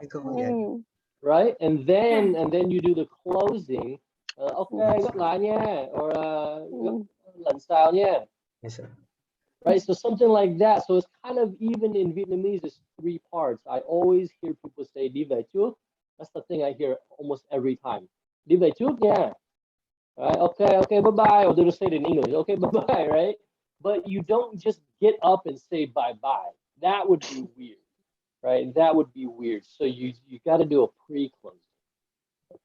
right? And then you do the closing. Okay, gặp lại nha, or lần sau nha. Yes, sir. Right, so something like that. So it's kind of, even in Vietnamese, it's 3 parts. I always hear people say đi về trước. That's the thing I hear almost every time. Đi về trước nha. Right, okay, bye bye. Or they'll say it in English. Okay, bye bye, right? But you don't just get up and say bye bye. That would be weird, right? That would be weird. So you got to do a pre-closing.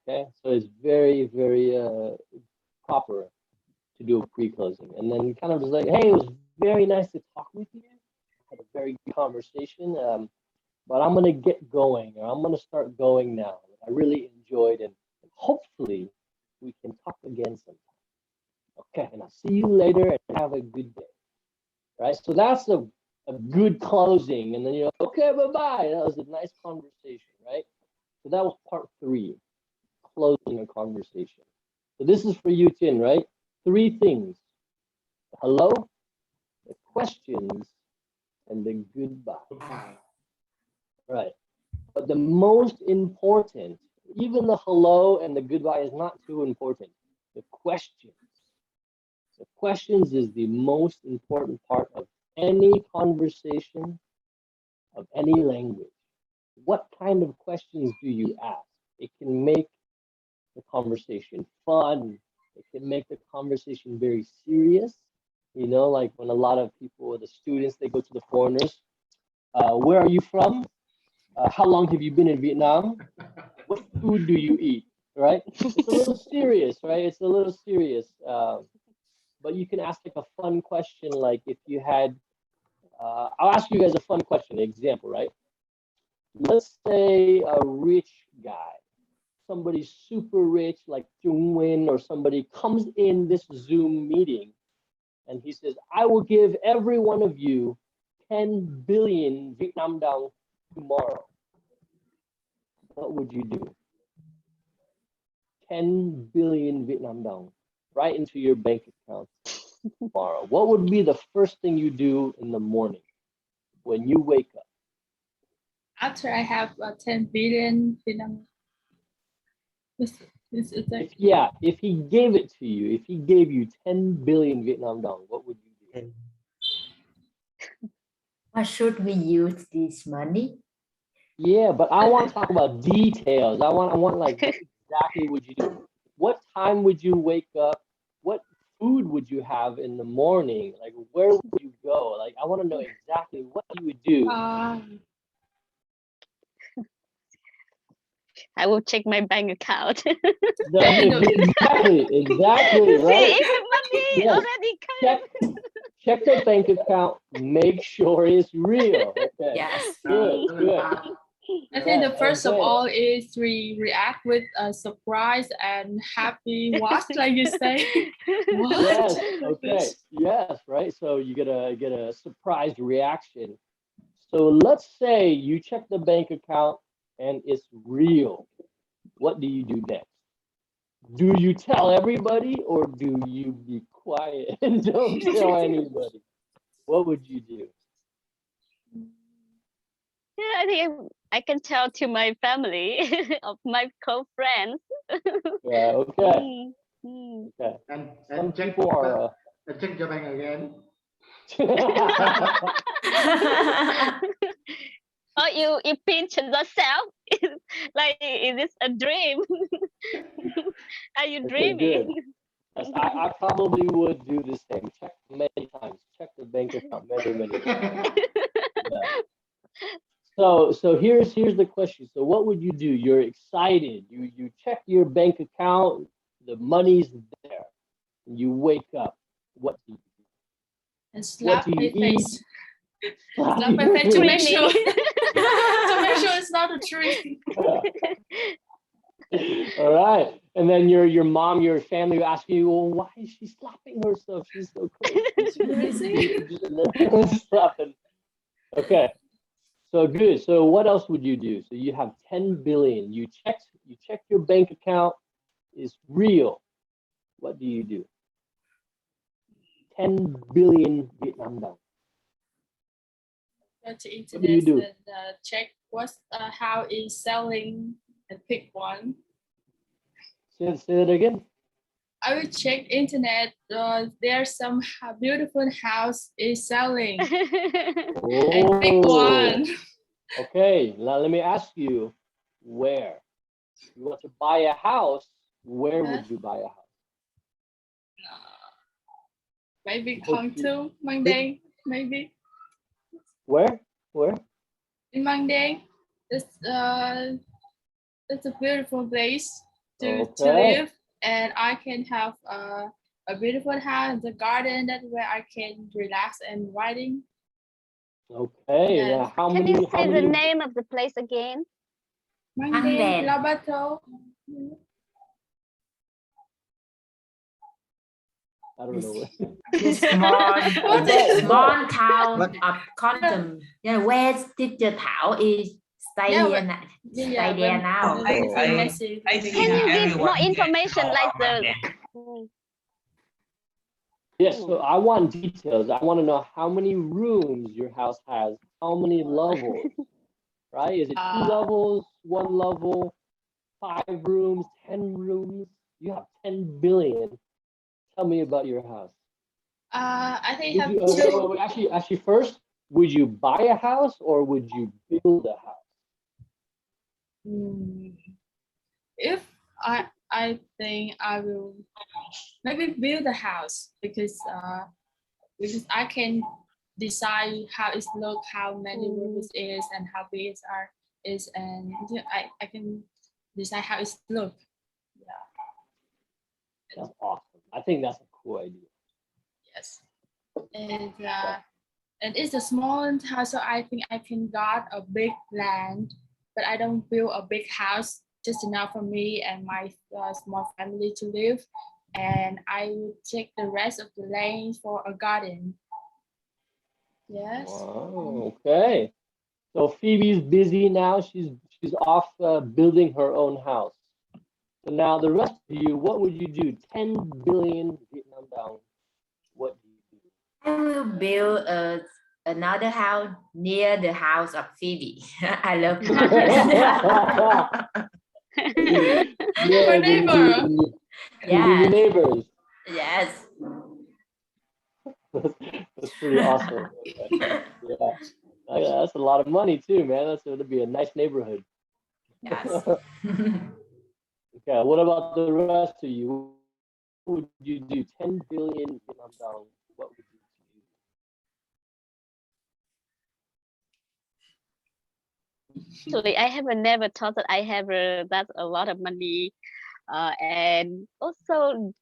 Okay, so it's very, very proper to do a pre-closing, and then kind of just like, hey, it was very nice to talk with you. Had a very good conversation, but I'm gonna get going, or I'm gonna start going now. I really enjoyed, and hopefully we can talk again sometime. Okay, and I'll see you later, and have a good day. Right, so that's a good closing, and then you're like, okay, bye-bye. That was a nice conversation, right? So that was part 3, closing a conversation. So this is for you, Chin, right? 3 things: the hello, the questions, and the goodbye. Right. But the most important, even the hello and the goodbye is not too important. The questions. The questions is the most important part of any conversation, of any language. What kind of questions do you ask? It can make the conversation fun. It can make the conversation very serious. You know, like when a lot of people, the students, they go to the foreigners. Where are you from? How long have you been in Vietnam? What food do you eat? Right? It's a little serious, right? It's a little serious. But you can ask like a fun question, like if you had, I'll ask you guys a fun question, example, right? Let's say a rich guy, somebody super rich like Chúng, mình, or somebody comes in this Zoom meeting and he says, I will give every one of you 10 billion Vietnam dong tomorrow. What would you do? 10 billion Vietnam dong right into your bank account tomorrow. What would be the first thing you do in the morning when you wake up? After I have 10 billion Vietnam. If he gave it to you, if he gave you 10 billion Vietnam dong, what would you do? What should we use this money? Yeah, but I want to talk about details. I want like what exactly would you do? What time would you wake up? What food would you have in the morning? Like where would you go? Like I want to know exactly what you would do. I will check my bank account. No, exactly, right? See if the money already came. Check the bank account. Make sure it's real. Okay. Yes. Good. I think the first of all is we react with a surprise and happy what, like you say. What? Yes, okay. Yes, right. So you get a surprise reaction. So let's say you check the bank account and it's real. What do you do next? Do you tell everybody or do you be quiet and don't tell anybody? What would you do? Yeah, I think I can tell to my family of my co-friends. Yeah, okay. Okay. And check people are check your bank again. Or you pinch yourself. Like, is this a dream? Are you dreaming? Yes, I probably would do the same. Check many times. Check the bank account many times. Yeah. So here's the question. So what would you do? You're excited. You check your bank account. The money's there. You wake up. What do you do? And slap my face. Slap my your face to make face. sure it's not a dream. All right. And then your mom, your family will ask you, well, why is she slapping herself? She's so crazy. Slapping. Okay. So good. So what else would you do? So you have 10 billion. You check your bank account is real. What do you do? 10 billion Vietnam dong? Go to do you internet do? and check what's how is selling and pick one. Say that again. I will check internet. There's some beautiful house is selling and pick one. Okay, now let me ask you, where? You want to buy a house, where would you buy a house? Maybe Hong Kong, Mang Đen, maybe. Where? In Mang Đen, it's a beautiful place to live, and I can have a beautiful house, the garden, that where I can relax and writing. Okay, Yes. now how Can many? you say the name of the place again? Mang Đen, La Bateau. I don't know. The small town of Quantum. Yeah, where teacher Thảo is stay here now. Stay there now. I Can you give more information like the? Yes, so I want details. I want to know how many rooms your house has, how many levels, right? Is it 2 levels, 1 level, 5 rooms, 10 rooms? You have 10 billion. Tell me about your house. I think have Actually, first, would you buy a house or would you build a house? If I think I will maybe build a house because I can decide how it look, how many rooms it is, and how big it is, and I can decide how it look. Yeah. That's awesome. I think that's a cool idea. Yes. And it's a small house, so I think I can got a big land, but I don't build a big house, just enough for me and my small family to live. And I will take the rest of the land for a garden. Yes. Wow, okay. So Phoebe's busy now. She's off building her own house. So now the rest of you, what would you do? 10 billion Vietnam dong. What do you do? I will build another house near the house of Phoebe. I love Yeah, neighbor. Yes. Neighbors. Yes. That's pretty awesome. Okay. Yeah. That's a lot of money too, man. That's going to be a nice neighborhood. Yes. Okay, what about the rest of you? What would you do? 10 billion Vietnam dong. What would you do? Actually, I have never thought that I have that's a lot of money, and also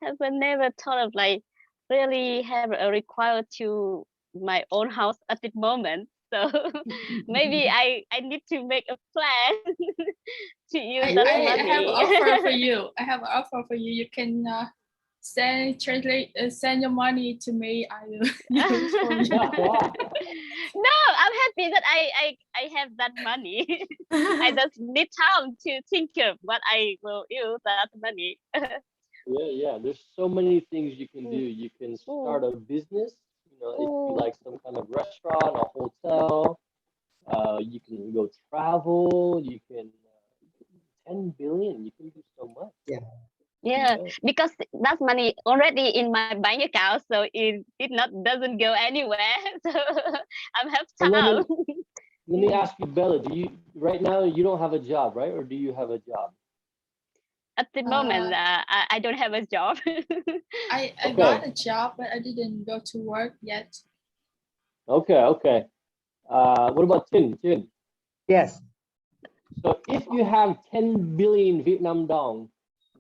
have never thought of like really have a require to my own house at the moment. So maybe I need to make a plan to use that money. I have an offer for you. I have an offer for you. You can send your money to me. I will use for you. No, I'm happy that I have that money. I just need time to think of what I will use that money. Yeah. There's so many things you can do. You can start a business. You know, if you like some kind of restaurant or hotel. You can go travel. You can 10 billion. You can do so much. Yeah, because that money already in my bank account, so it doesn't go anywhere. So I'm have time. Let me ask you, Bella. Do you right now you don't have a job, right? Or do you have a job? At the moment, I don't have a job. I got a job, but I didn't go to work yet. Okay. What about Tin? Yes. So if you have 10 billion Vietnam dong,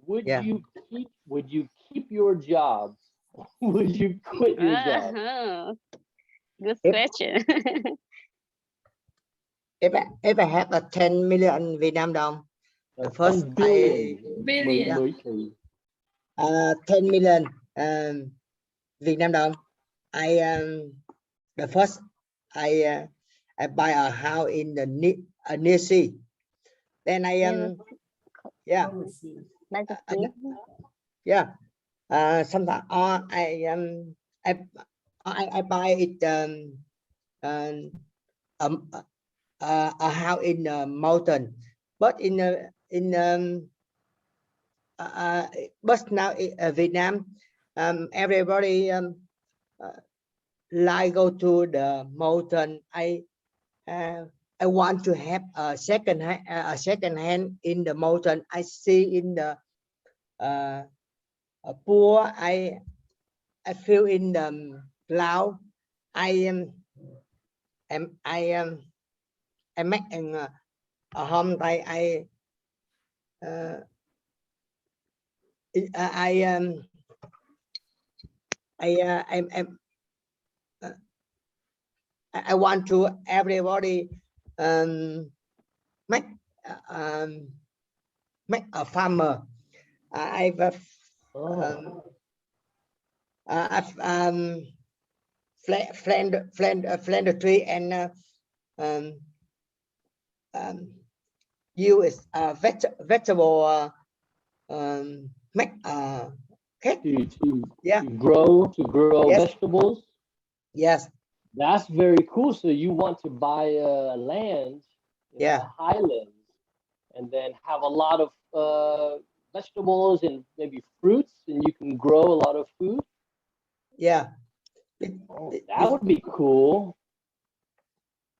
would you keep your job? Would you quit your job? Good question. If I have a 10 million Vietnam dong, the first 10 billion. 10 million Vietnam dong. The first I buy a house in the near sea. Then Sometimes I buy it a house in the mountain, but but now in Vietnam, everybody like go to the mountain. I want to have a second hand in the mountain. I see in the poor. I feel in the cloud. I make a home. I want to everybody make a farmer. I've plant a tree and use vegetable make cake. To grow Yes. vegetables. Yes. That's very cool. So you want to buy land in the highlands and then have a lot of vegetables and maybe fruits, and you can grow a lot of food. Yeah. That would be cool.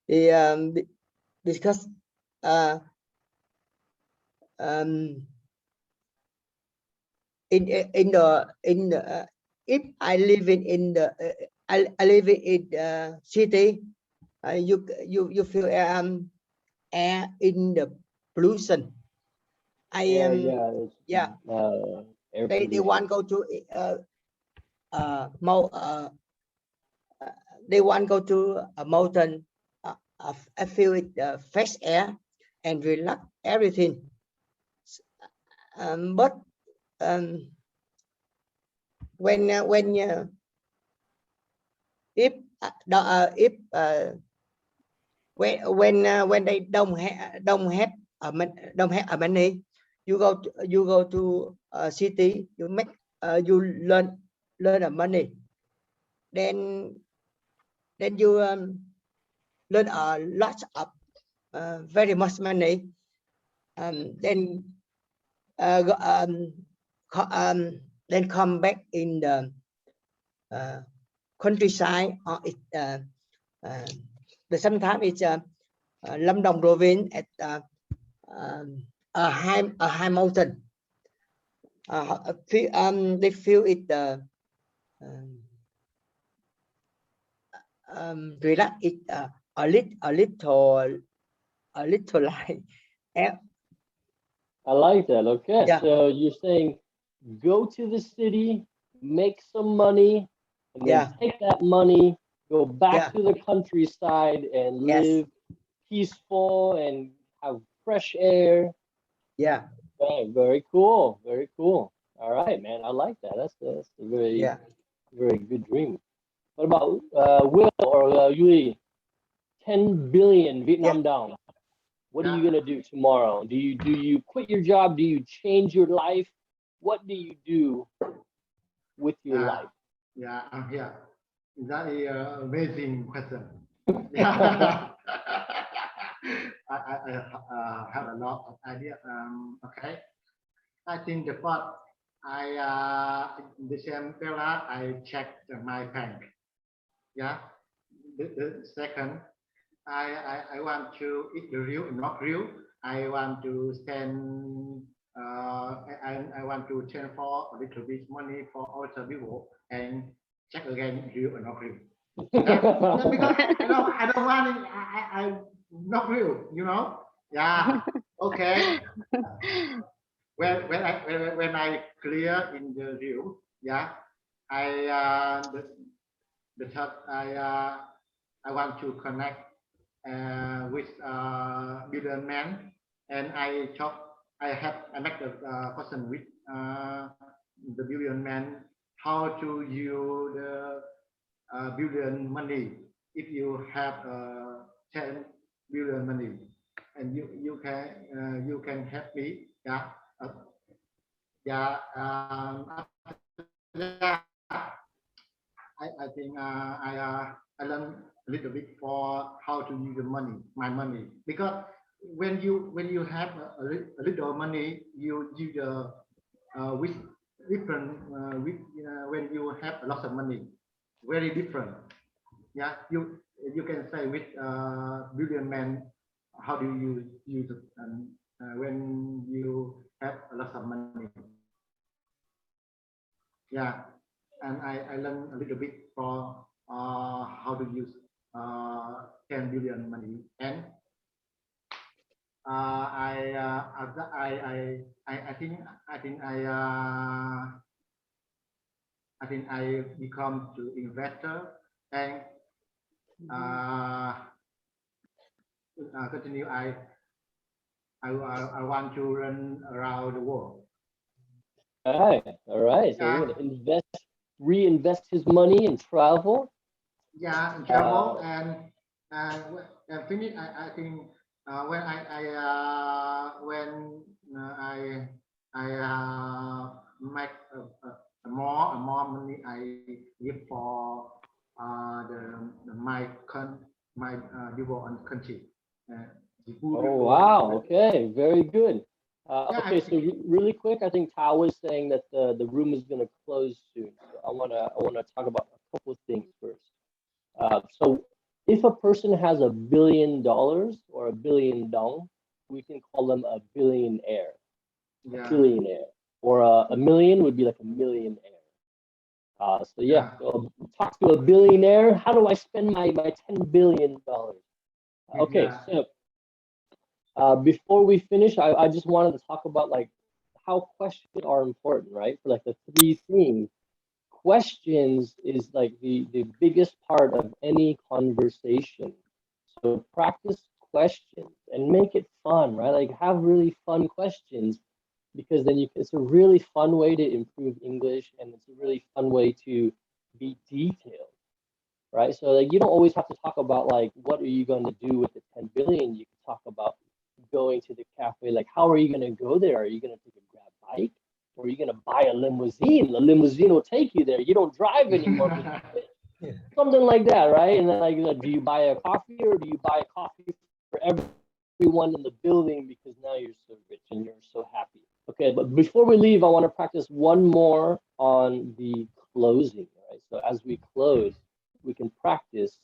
Because if I live in the I live in the city, you feel air in the pollution. They want go to they want go to a mountain. I feel it fresh air and relax everything. But when they don't have money, you go to a city, you make you learn a money, then you learn a lot of very much money, then come back in the countryside, or sometimes it's Lâm Đồng province at a high mountain. They feel it relax it a little like air. I like that. Okay, Yeah. so you're saying go to the city, make some money, and then take that money, go back to the countryside and live peaceful and have fresh air. Yeah. Okay, very cool. Very cool. All right, man. I like that. That's a very very good dream. What about Will or Yui? 10 billion Vietnam dong. What are you gonna do tomorrow? Do you quit your job? Do you change your life? What do you do with your life? Yeah, I'm here. That is an amazing question. I have a lot of ideas. Okay, I think the first, in the same period, I checked my bank. Yeah. The second, I want to eat the real, not real. I want to spend. I want to transfer a little bit money for other people and check again real or not real. Because I don't want it. I not real. Yeah. Okay. When I clear in the real, yeah, the third, I want to connect with billion man, and I make the question with the billion man how to use the billion money. If you have 10 billion money, and you can help me, yeah. yeah. I think I learned a little bit for how to use the money, my money, because when you have a little money, you use the with different with when you have a lot of money, very different. Yeah, you can say with billion man, how do you use it, and when you have a lot of money. Yeah, and I learned a little bit for how to use 10 billion money, and I think I become to investor and continue. I want to run around the world. All right. So Yeah. we're gonna reinvest his money and travel. Yeah, and travel and finish. I think when I make more money, I give for my development country. Oh wow! Okay, very good. Yeah, Okay, so really quick, I think Tao was saying that the room is going to close soon. So I wanna talk about a couple of things first. So if a person has $1 billion or $1 billion dong, we can call them a billionaire. Yeah. A billionaire, or a million would be like a millionaire. So yeah, so talk to a billionaire. How do I spend my $10 billion? Okay, Yeah. so before we finish, I just wanted to talk about like how questions are important, right? For like the three things. Questions is like the biggest part of any conversation. So practice questions and make it fun, right? Like have really fun questions, because then it's a really fun way to improve English, and it's a really fun way to be detailed, right? So like you don't always have to talk about like what are you going to do with the 10 billion. You can talk about going to the cafe, like how are you going to go there? Are you going to take a grab bike, or are you going to buy a limousine? The limousine will take you there. You don't drive anymore. Something like that, right? And then like, do you buy a coffee, or do you buy a coffee for everyone in the building because now you're so rich and you're so happy? Okay, but before we leave, I want to practice one more on the closing, right? So as we close, we can practice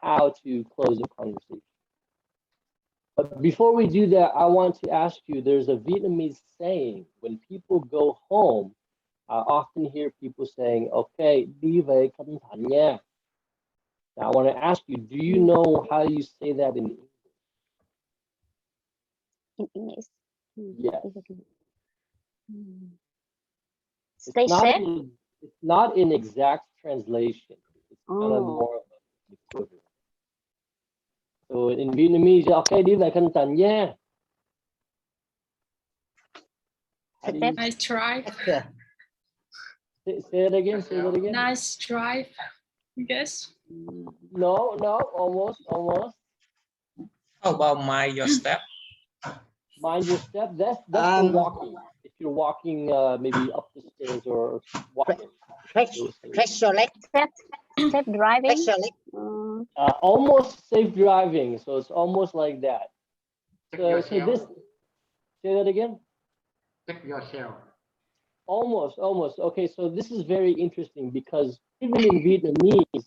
how to close a conversation. But before we do that, I want to ask you, there's a Vietnamese saying, when people go home, I often hear people saying, okay, đi về Cẩn thận nha. Now, I want to ask you, do you know how you say that in English? In English? Yes. Stay safe? It's not in exact translation. It's kind of more of an equivalent. So in Vietnamese, okay, đi về Cẩn thận nha. Nice drive. Say it again. Say that again. Nice drive, I guess. No, almost. How about mind your step? Mind your step. That's for walking. If you're walking, maybe up the stairs or walking. Stretch your leg. Safe driving. Stretch your leg. Almost safe driving. So it's almost like that. So this. Say that again. Check yourself. Almost. Okay, so this is very interesting, because even in Vietnamese,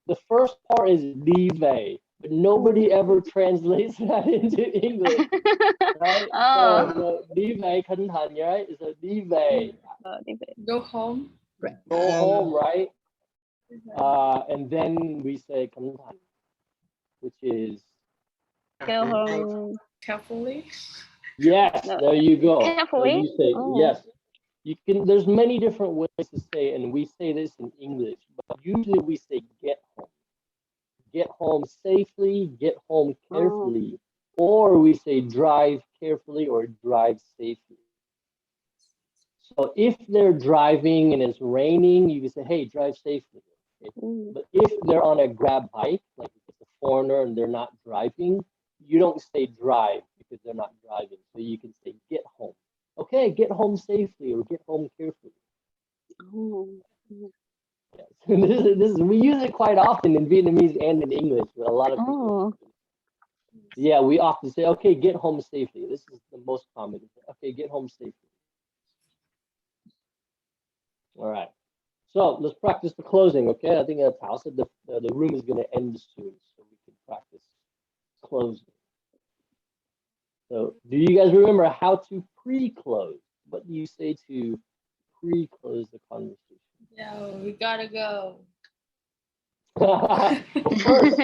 the first part is đi về, but nobody ever translates that into English, right? So đi về Cẩn thận, right? So đi về. Go home. Go home, right? And then we say Cẩn thận, which is go home carefully. Yes, there you go. Carefully. So you say yes. You can. There's many different ways to say it, and we say this in English, but usually we say get home. Get home safely, get home carefully, or we say drive carefully or drive safely. So if they're driving and it's raining, you can say, hey, drive safely. Okay? But if they're on a grab bike, like if it's a foreigner and they're not driving, you don't say drive because they're not driving. So you can say get home. Okay, get home safely or get home carefully. We use it quite often in Vietnamese and in English, but a lot of people. Yeah, we often say, okay, get home safely. This is the most common. Okay, get home safely. All right. So let's practice the closing, okay? I think Thảo said the room is going to end soon, so we can practice closing. So do you guys remember how to pre-close? What do you say to pre-close the conversation? Yo, we gotta go. First,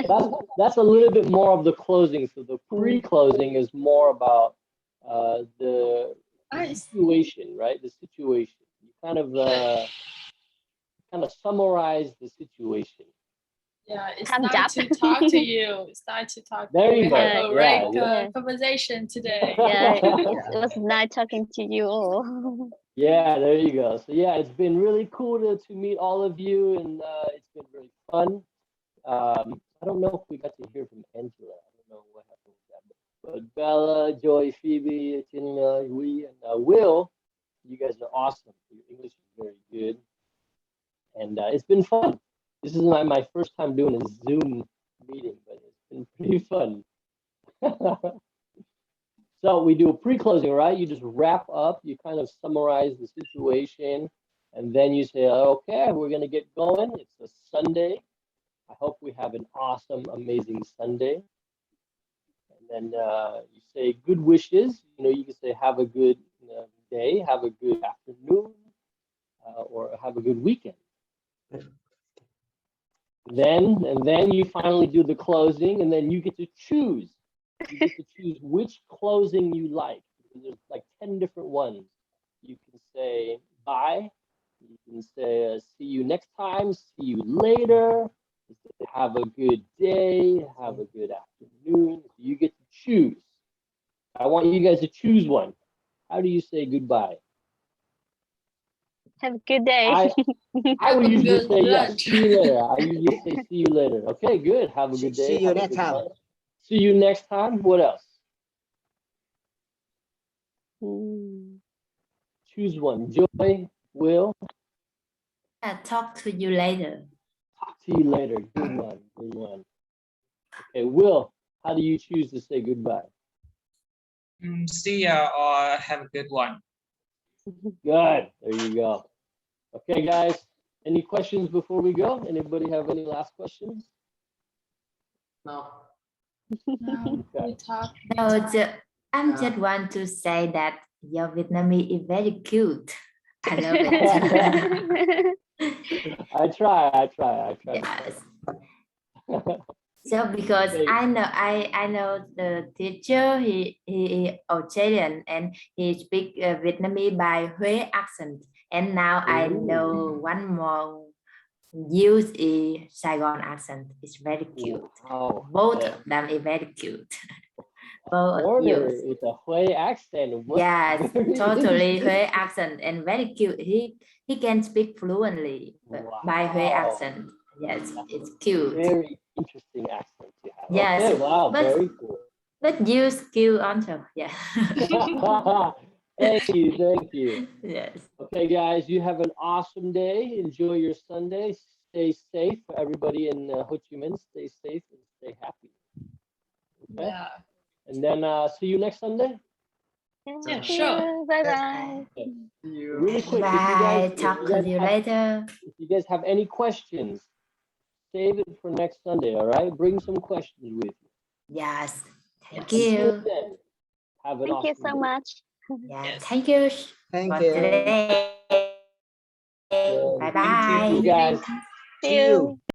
that's a little bit more of the closing. So the pre-closing is more about the situation, right? The situation. You kind of summarize the situation. Yeah, it's time to talk to you. It's time to talk. There you go. Have a great conversation today. Yeah, it was nice talking to you all. Yeah, there you go. So yeah, it's been really cool to meet all of you, and it's been really fun. I don't know if we got to hear from Angela. I don't know what happened with that. But Bella, Joy, Phoebe, Tina, we, and Will, you guys are awesome. Your English is very good. And it's been fun. This is my first time doing a Zoom meeting, but it's been pretty fun. So we do a pre-closing, right? You just wrap up, you kind of summarize the situation, and then you say, okay, we're going to get going. It's a Sunday. I hope we have an awesome, amazing Sunday. And then you say good wishes. You know, you can say have a good day, have a good afternoon, or have a good weekend. Then you finally do the closing, and then you get to choose. You get to choose which closing you like. There's like 10 different ones. You can say bye. You can say see you next time. See you later. Have a good day. Have a good afternoon. You get to choose. I want you guys to choose one. How do you say goodbye? Have a good day. I would usually say yes. See you later. I usually say see you later. Okay, good. Have a good day. See you next time. See you next time. What else? Choose one. Joy, Will. Talk to you later. Talk to you later. Good one. Good one. Okay, Will, how do you choose to say goodbye? See ya or have a good one. Good. There you go. Okay, guys. Any questions before we go? Anybody have any last questions? No. No, Okay. we talk. No, I just want to say that your Vietnamese is very cute. I love it. I try. Yes. So because I know the teacher, he Australian and he speak Vietnamese by Huế accent, and now I know one more use a Saigon accent. It's very cute. Wow. Both of them is very cute. Both Order use. with a Huế accent. Yes, totally Huế accent and very cute. He can speak fluently by Huế accent. Yes, it's cute. Very interesting accent you have. Yes. Okay, wow, very cool. But use skill also. Yeah. Thank you. Yes. Okay, guys, you have an awesome day. Enjoy your Sunday. Stay safe. Everybody in Ho Chi Minh, stay safe and stay happy. Okay? Yeah. And then see you next Sunday. Yeah, sure. Bye bye. Okay. Really quick. Bye. Talk to you later. If you guys have any questions, save it for next Sunday. All right. Bring some questions with you. Yes. Thank Until you. then, have an Thank you awesome so day. much. Yeah. Yes. Thank you. Thank for you. today. Bye bye. See you guys. See you.